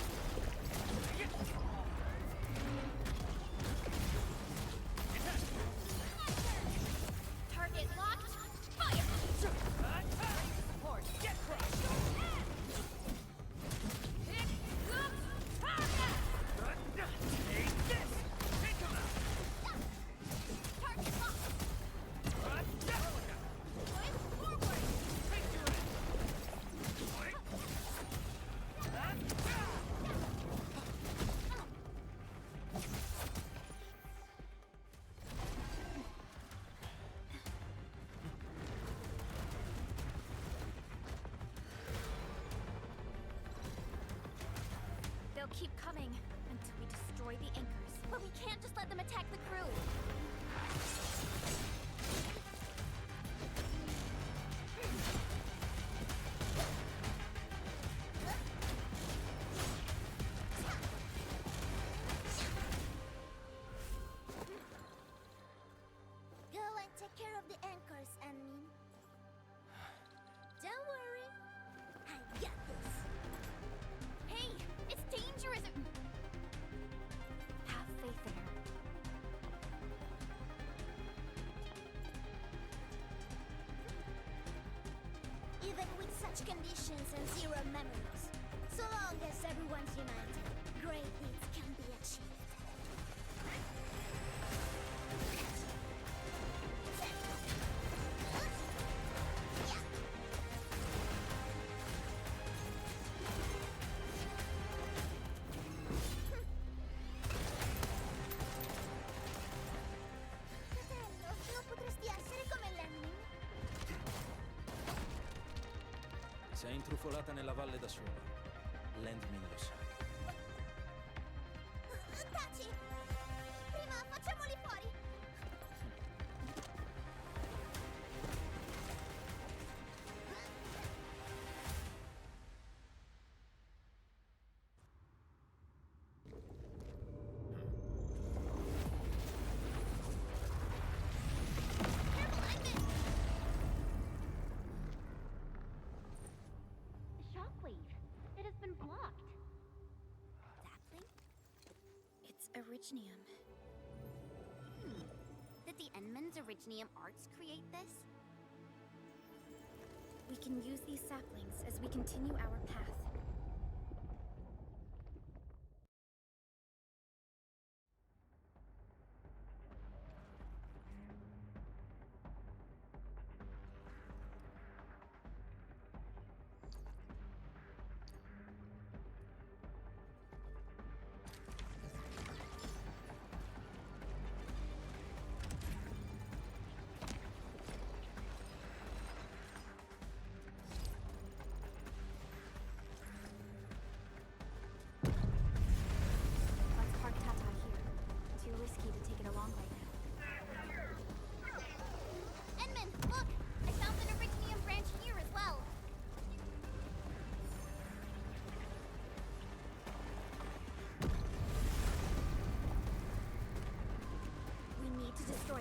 Target locked! Fire! Support! Get crushed! Take this! Take him out! Target locked! Forward! Face your ass! They'll keep coming until we destroy the anchors. But we can't just let them attack the crew! Go and take care of the anchors, Anmin. Don't worry. I got this. Hey, it's dangerous! Have faith in her. Even with such conditions and zero memories, so long as everyone's united, great deeds can be achieved. Fratello, non potresti essere come Lemmy? Si è intrufolata nella valle da sola. Landmin lo sa. Taci! Prima facciamoli fuori! Shockwave. It has been blocked. Sapling? It's Originium. Did the Enman's Originium arts create this? We can use these saplings as we continue our path.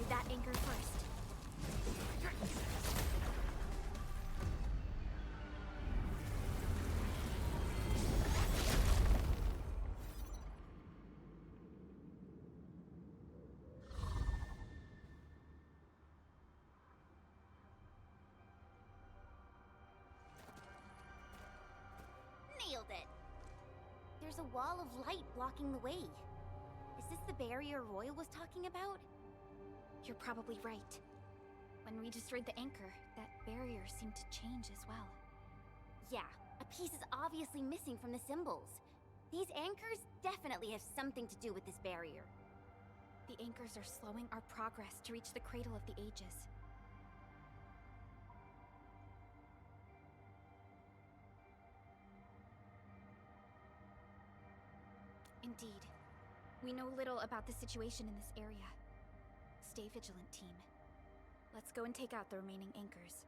that anchor first. Nailed it! There's a wall of light blocking the way. Is this the barrier Royal was talking about? You're probably right. When we destroyed the anchor, that barrier seemed to change as well. Yeah, a piece is obviously missing from the symbols. These anchors definitely have something to do with this barrier. The anchors are slowing our progress to reach the Cradle of the Ages. Indeed. We know little about the situation in this area. Stay vigilant, team. Let's go and take out the remaining anchors.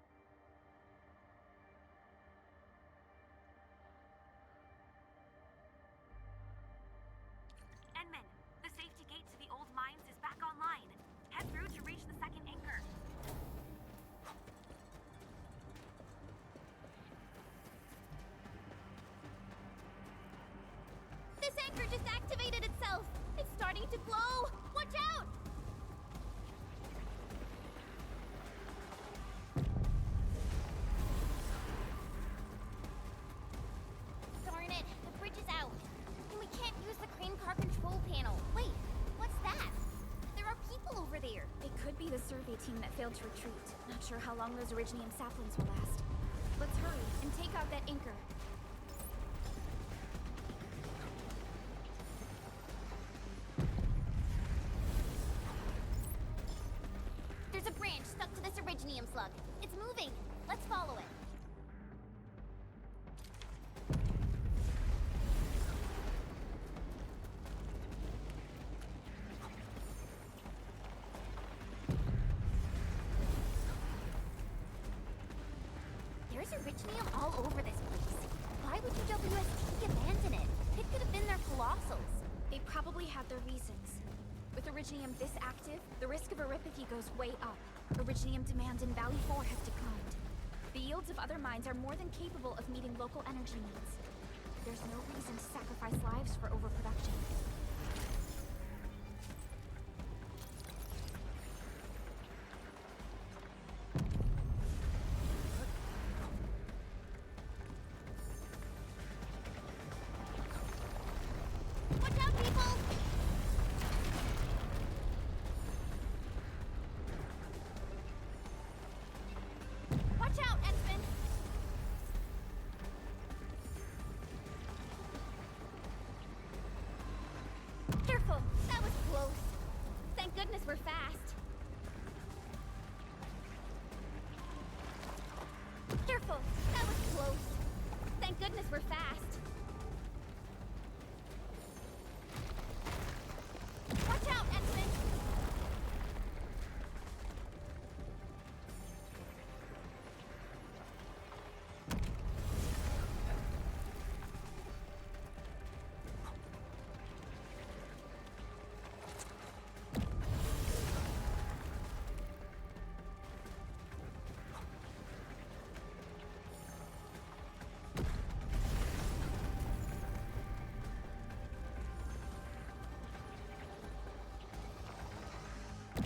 Enman, the safety gate to the old mines is back online. Head through to reach the second anchor. This anchor just activated itself! It's starting to glow! Watch out! Darn it, the bridge is out. And we can't use the crane car control panel. Wait, what's that? There are people over there. It could be the survey team that failed to retreat. Not sure how long those Originium saplings will last. Let's hurry and take out that anchor. There's a branch stuck to this Originium slug. It's moving. Let's follow it. There's Originium all over this place. Why would UWST abandon it? It could have been their colossals. They probably had their reasons. With Originium this active, the risk of eripathy goes way up. Originium demand in Valley 4 has declined. The yields of other mines are more than capable of meeting local energy needs. There's no reason to sacrifice lives for overproduction. Watch out, people! Watch out, Ensign! Careful! That was close. Thank goodness we're fast. Careful! That was close. Thank goodness we're fast. Watch out, Ensign!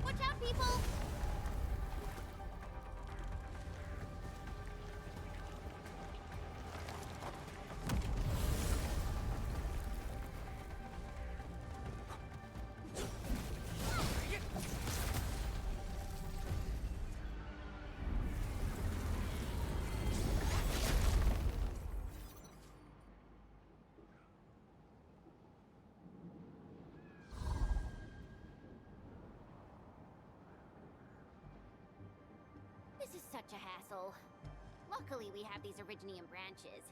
Watch out, people! This is such a hassle. Luckily, we have these Originium branches.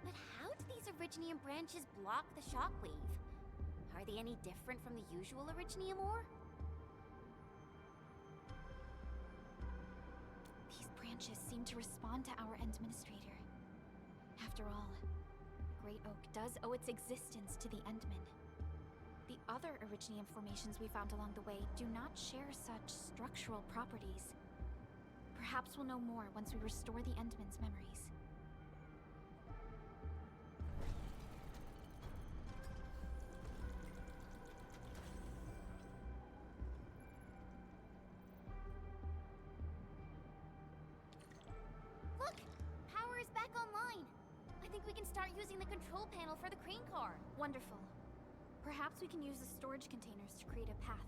But how do these Originium branches block the shockwave? Are they any different from the usual Originium ore? These branches seem to respond to our Endministrator. After all, Great Oak does owe its existence to the Endmen. The other Origine formations we found along the way do not share such structural properties. Perhaps we'll know more once we restore the Endman's memories. Look! Power is back online! I think we can start using the control panel for the crane car. Wonderful. Perhaps we can use the storage containers to create a path.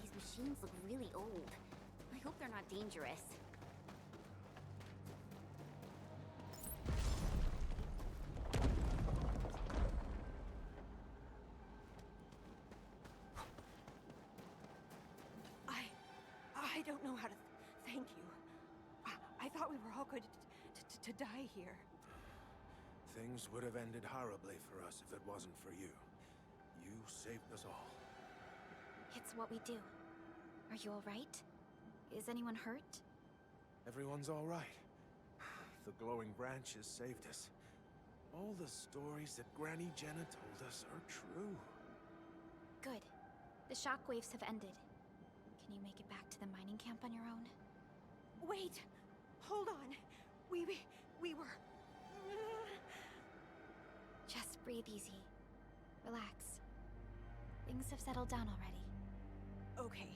These machines look really old. I hope they're not dangerous. I don't know how to thank you. I thought we were all going to die here. Things would have ended horribly for us if it wasn't for you. You saved us all. It's what we do. Are you all right? Is anyone hurt? Everyone's all right. The glowing branches saved us. All the stories that Granny Jenna told us are true. Good. The shockwaves have ended. Can you make it back to the mining camp on your own? Wait! Hold on. We were... Just breathe easy. Relax. Things have settled down already. Okay.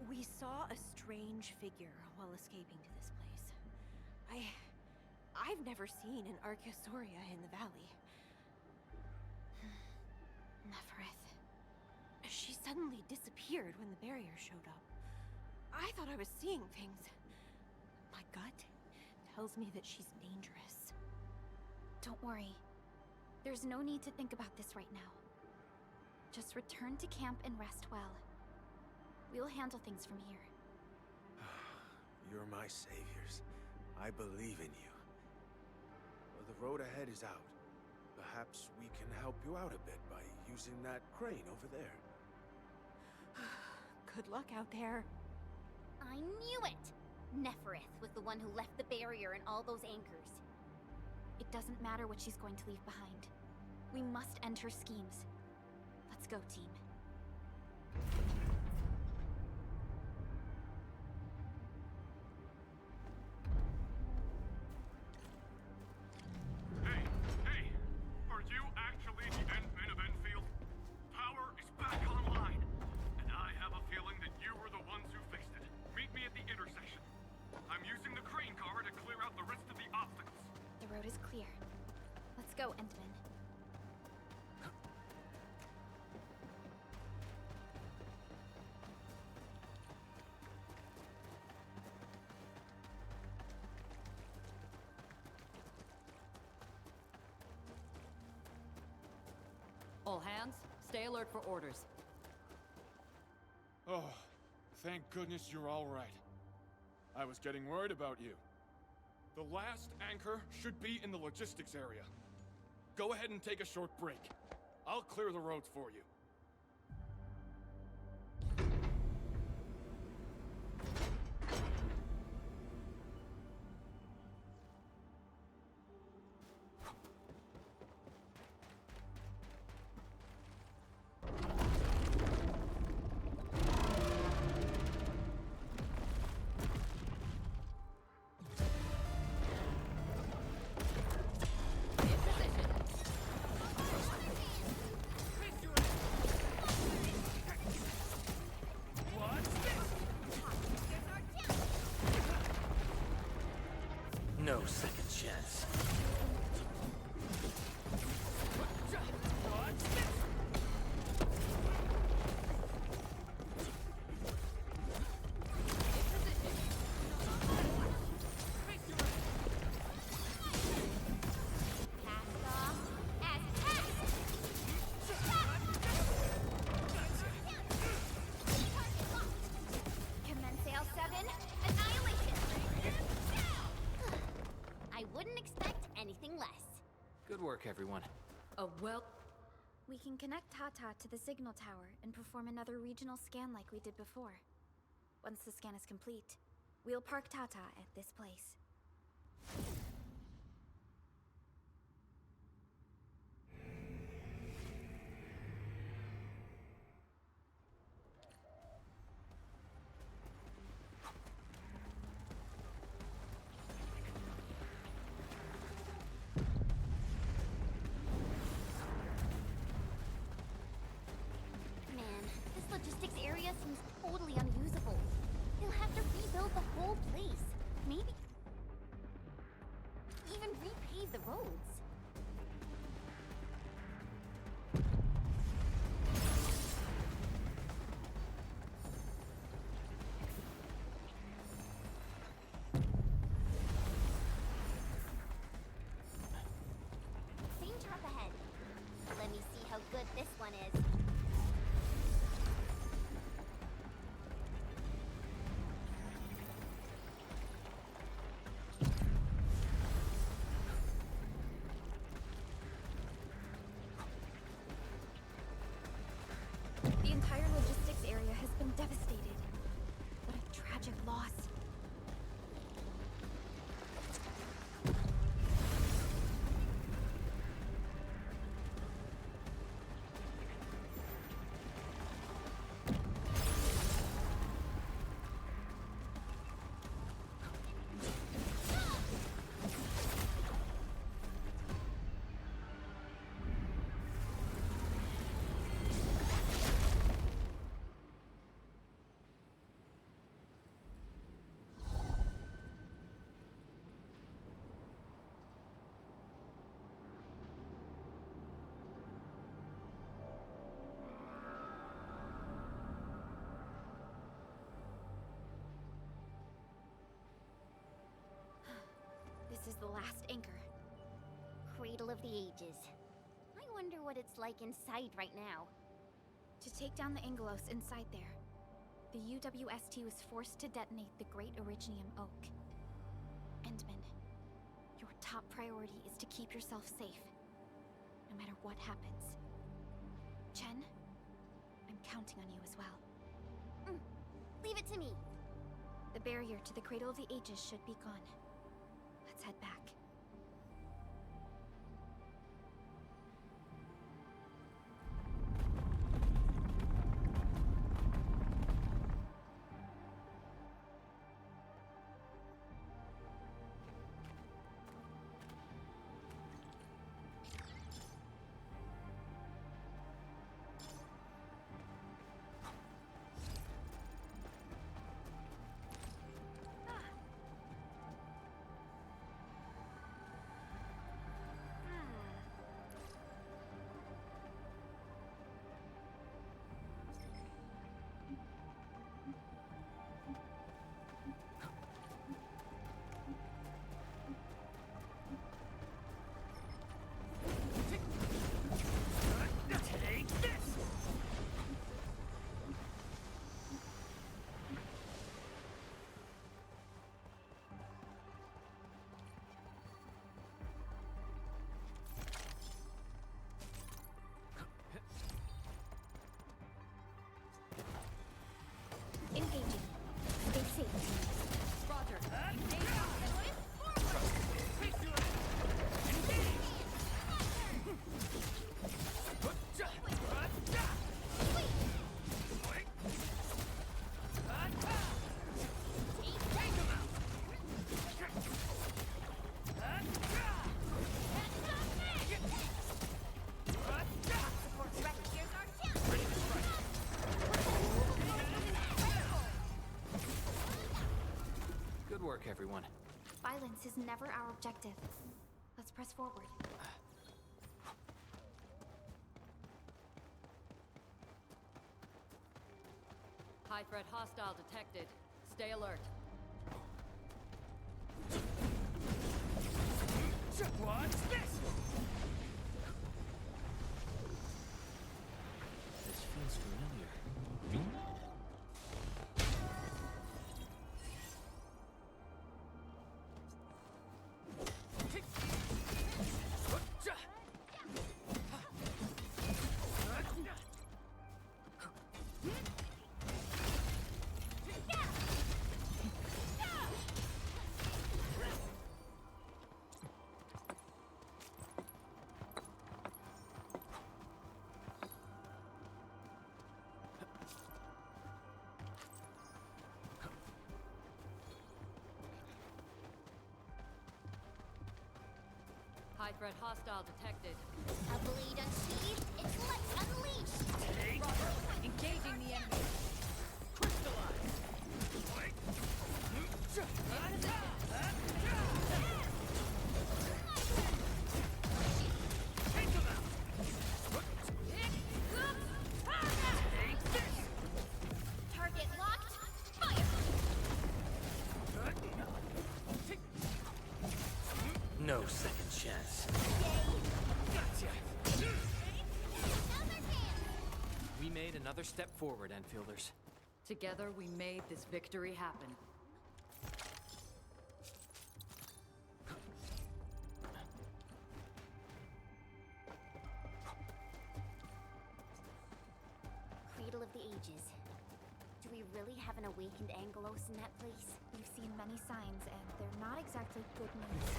We saw a strange figure while escaping to this place. I've never seen an Archosauria in the valley. Nefereth. She suddenly disappeared when the barrier showed up. I thought I was seeing things. My gut tells me that she's dangerous. Don't worry. There's no need to think about this right now. Just return to camp and rest well. We'll handle things from here. You're my saviors. I believe in you. Well, the road ahead is out. Perhaps we can help you out a bit by using that crane over there. Good luck out there. I knew it! Nefereth was the one who left the barrier and all those anchors. It doesn't matter what she's going to leave behind. We must end her schemes. Let's go, team. Hey! Are you actually the Endman of Enfield? Power is back online, and I have a feeling that you were the ones who fixed it. Meet me at the intersection. I'm using the crane car to clear out the rest of the obstacles. The road is clear. Let's go, Endman. All hands, stay alert for orders. Oh, thank goodness you're all right. I was getting worried about you. The last anchor should be in the logistics area. Go ahead and take a short break. I'll clear the roads for you. No second chance. Commence L7, annihilation! I wouldn't expect anything less. Good work, everyone. We can connect Tata to the signal tower and perform another regional scan like we did before. Once the scan is complete, we'll park Tata at this place. Man, this logistics area seems totally unusable. They'll have to rebuild the whole place. Maybe even repave the roads. Danger up ahead. Let me see how good this one is. The entire logistics area has been devastated. What a tragic loss. This is the last anchor. Cradle of the Ages. I wonder what it's like inside right now. To take down the Angelos inside there, the UWST was forced to detonate the Great Originium Oak. Endman, your top priority is to keep yourself safe, no matter what happens. Chen, I'm counting on you as well. Leave it to me. The barrier to the Cradle of the Ages should be gone. Let's head back. Engaging. Stay safe. Roger. Good work, everyone. Violence is never our objective. Let's press forward. High threat hostile detected. Stay alert. What's this? This feels familiar. High threat hostile detected. A blade unsheathed, it's light unleashed! Engaging the enemy. Target locked, fire! No second chance. We made another step forward, Enfielders. Together, we made this victory happen. Cradle of the Ages. Do we really have an awakened Angelos in that place? We've seen many signs, and they're not exactly good news.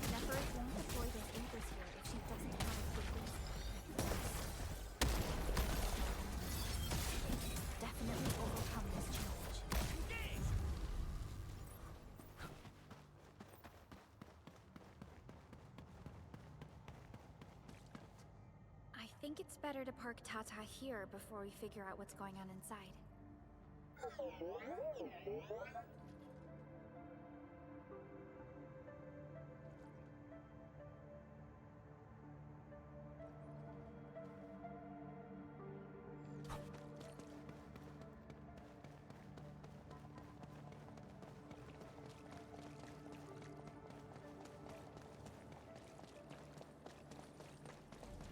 Neferis won't deploy those anchors here if she doesn't have a good reason. Definitely overcome this challenge. I think it's better to park Tata here before we figure out what's going on inside.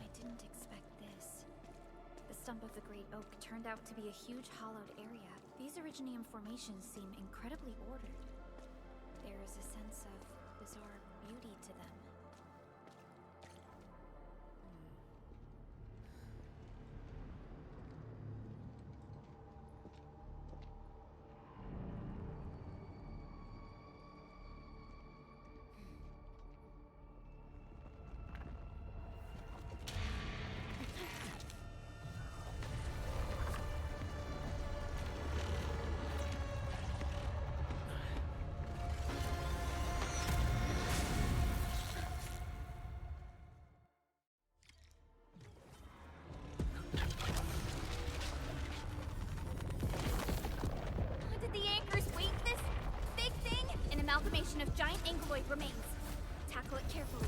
I didn't expect this. The stump of the Great Oak turned out to be a huge hollowed area. These Originium formations seem incredibly ordered. There is a sense of bizarre beauty to them. Did the anchors weight this big thing? An amalgamation of giant ankyloid remains. Tackle it carefully.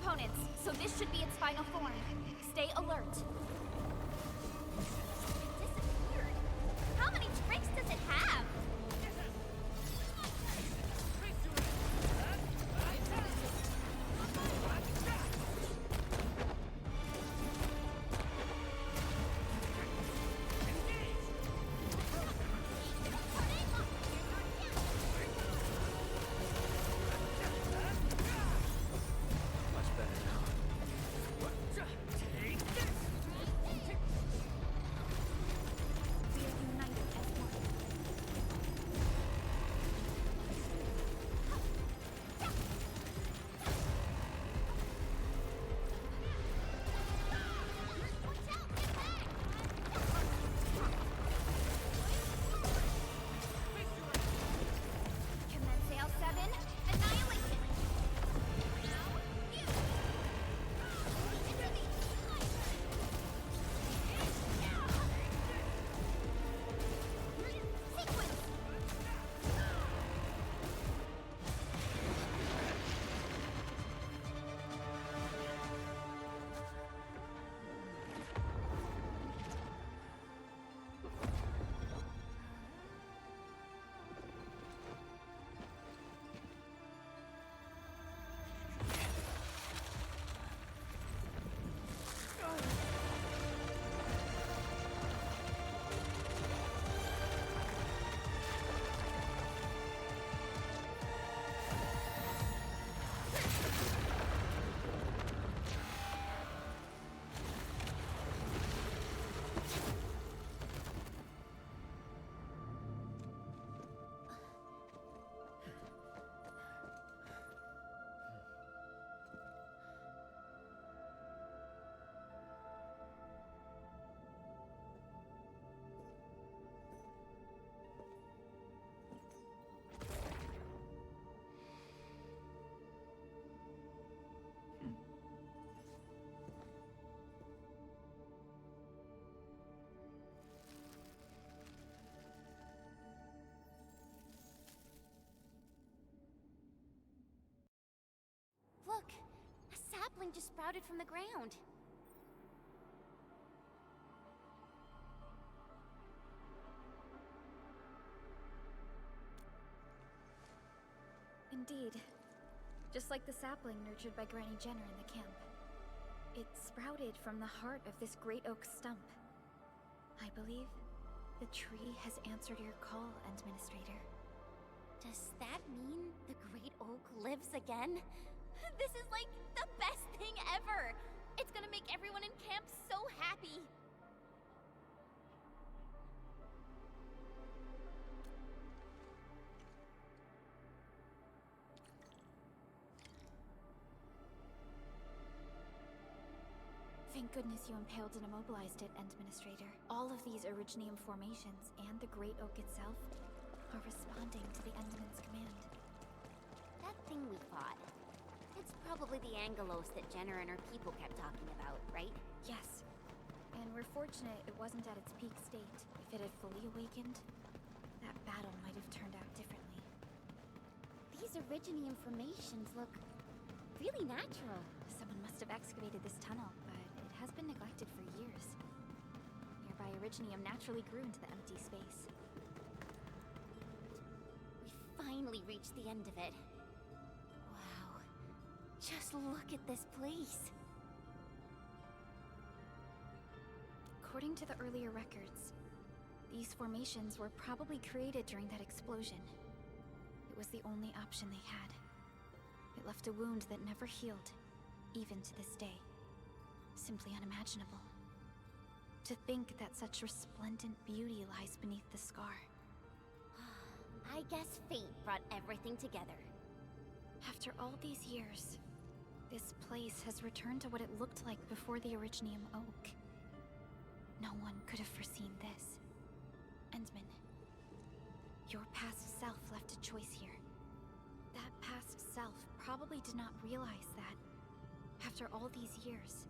components, so this should be its final form. Stay alert. Disappeared. How many tricks does it have? Much better now. Take this! We are united as one. Commence AL7, annihilation! Look, a sapling just sprouted from the ground. Indeed. Just like the sapling nurtured by Granny Jenner in the camp. It sprouted from the heart of this great oak stump. I believe the tree has answered your call, Administrator. Does that mean the Great Oak lives again? This is like the best thing ever! It's gonna make everyone in camp so happy! Thank goodness you impaled and immobilized it, Administrator. All of these Originium formations and the Great Oak itself are responding to the Endman's command. That thing we fought. It's probably the Angelos that Jenner and her people kept talking about, right? Yes. And we're fortunate it wasn't at its peak state. If it had fully awakened, that battle might have turned out differently. These Originium formations look really natural. Someone must have excavated this tunnel, but it has been neglected for years. Nearby Originium naturally grew into the empty space. We finally reached the end of it. Wow. Just look at this place. According to the earlier records, these formations were probably created during that explosion. It was the only option they had. It left a wound that never healed, even to this day. Simply unimaginable. To think that such resplendent beauty lies beneath the scar. I guess fate brought everything together. After all these years, this place has returned to what it looked like before the Originium Oak. No one could have foreseen this. Endman, your past self left a choice here. That past self probably did not realize that, after all these years,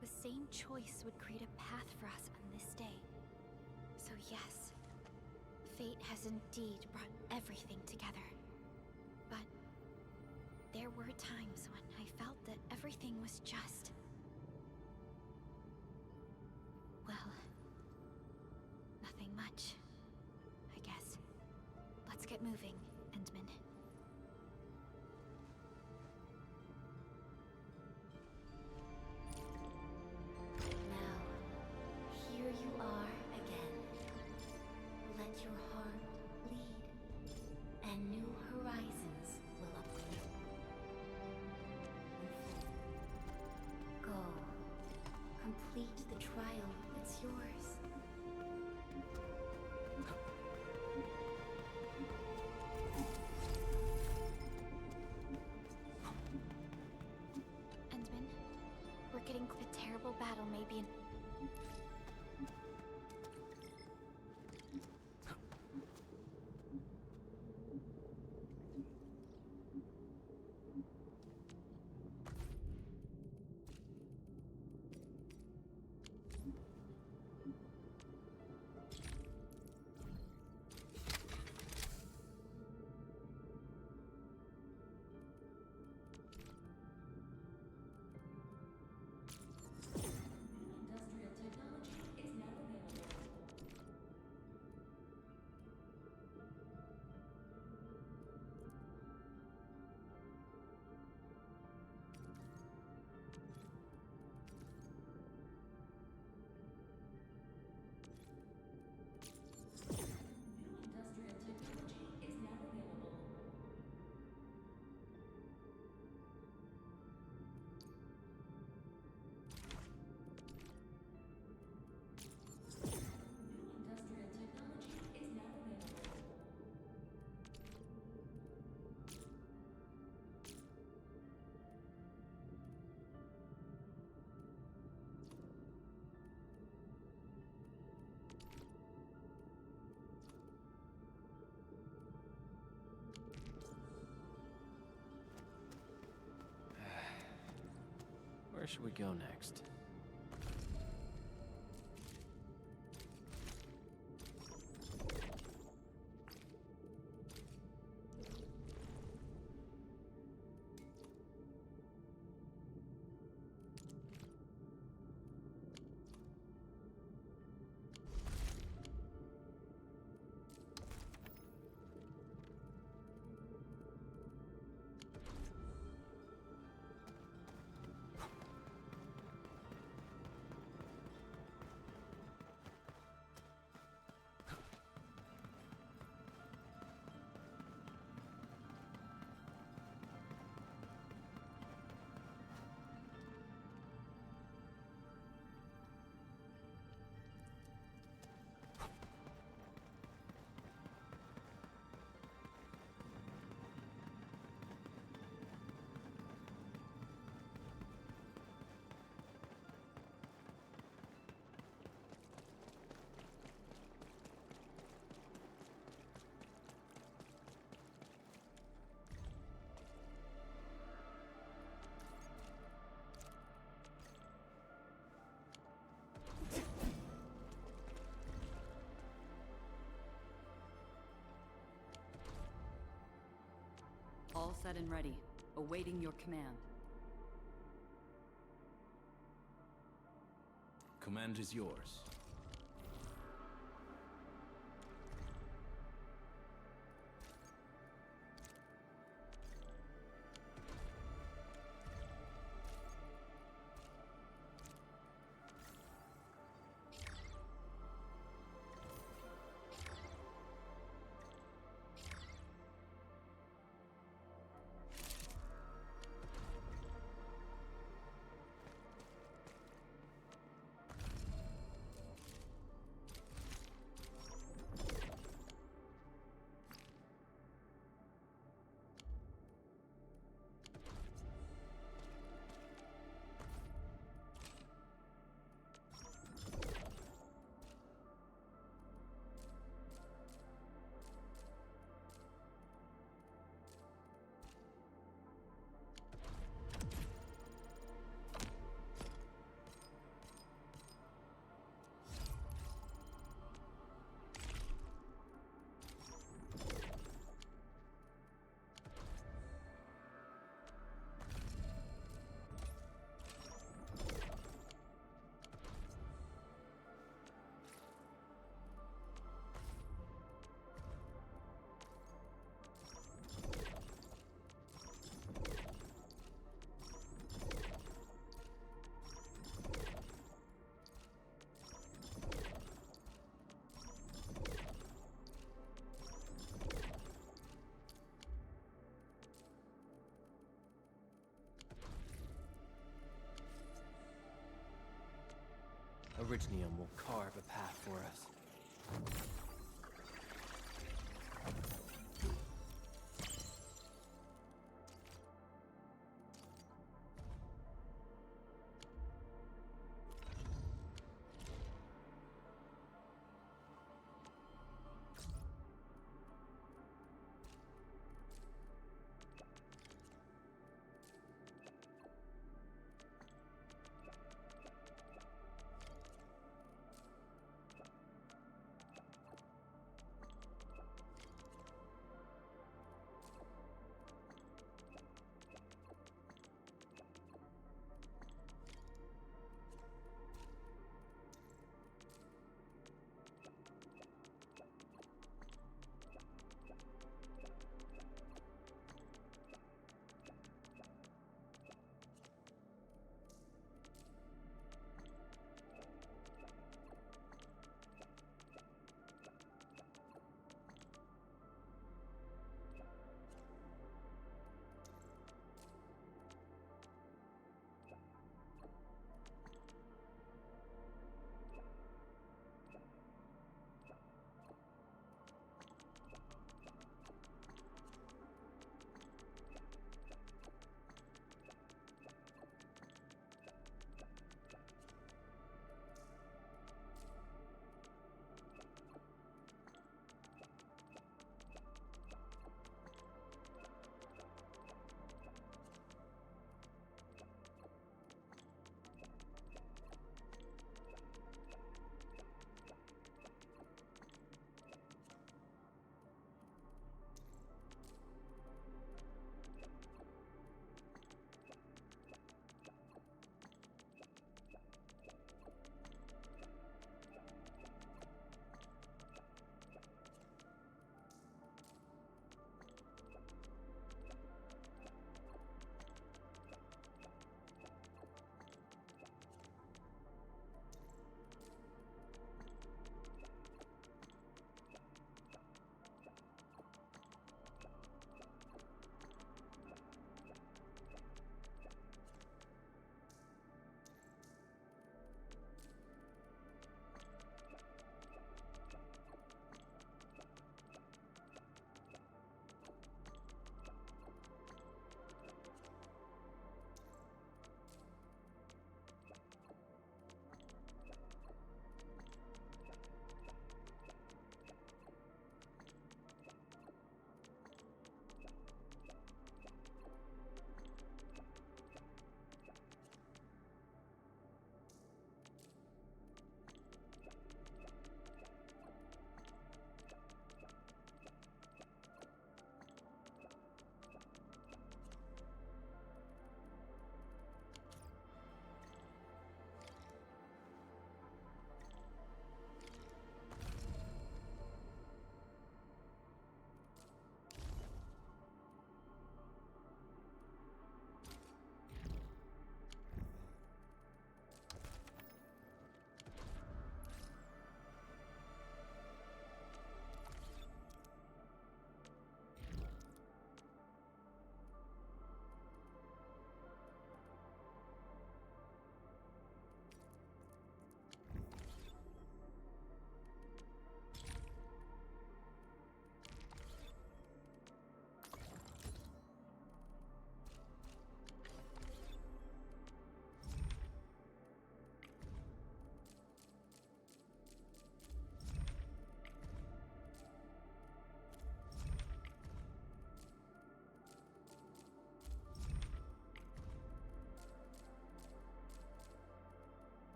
the same choice would create a path for us on this day. So yes, fate has indeed brought everything together. But there were times when I felt that everything was just... well, nothing much, I guess. Let's get moving, Endman. Now, here you are again. Let your heart lead, and new horizons will appear. Go. Complete the trial that's yours. Endman, we're getting the terrible battle may be in... Where should we go next? All set and ready, awaiting your command. Command is yours. Orignium will carve a path for us.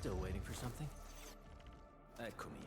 Still waiting for something? Eccomi.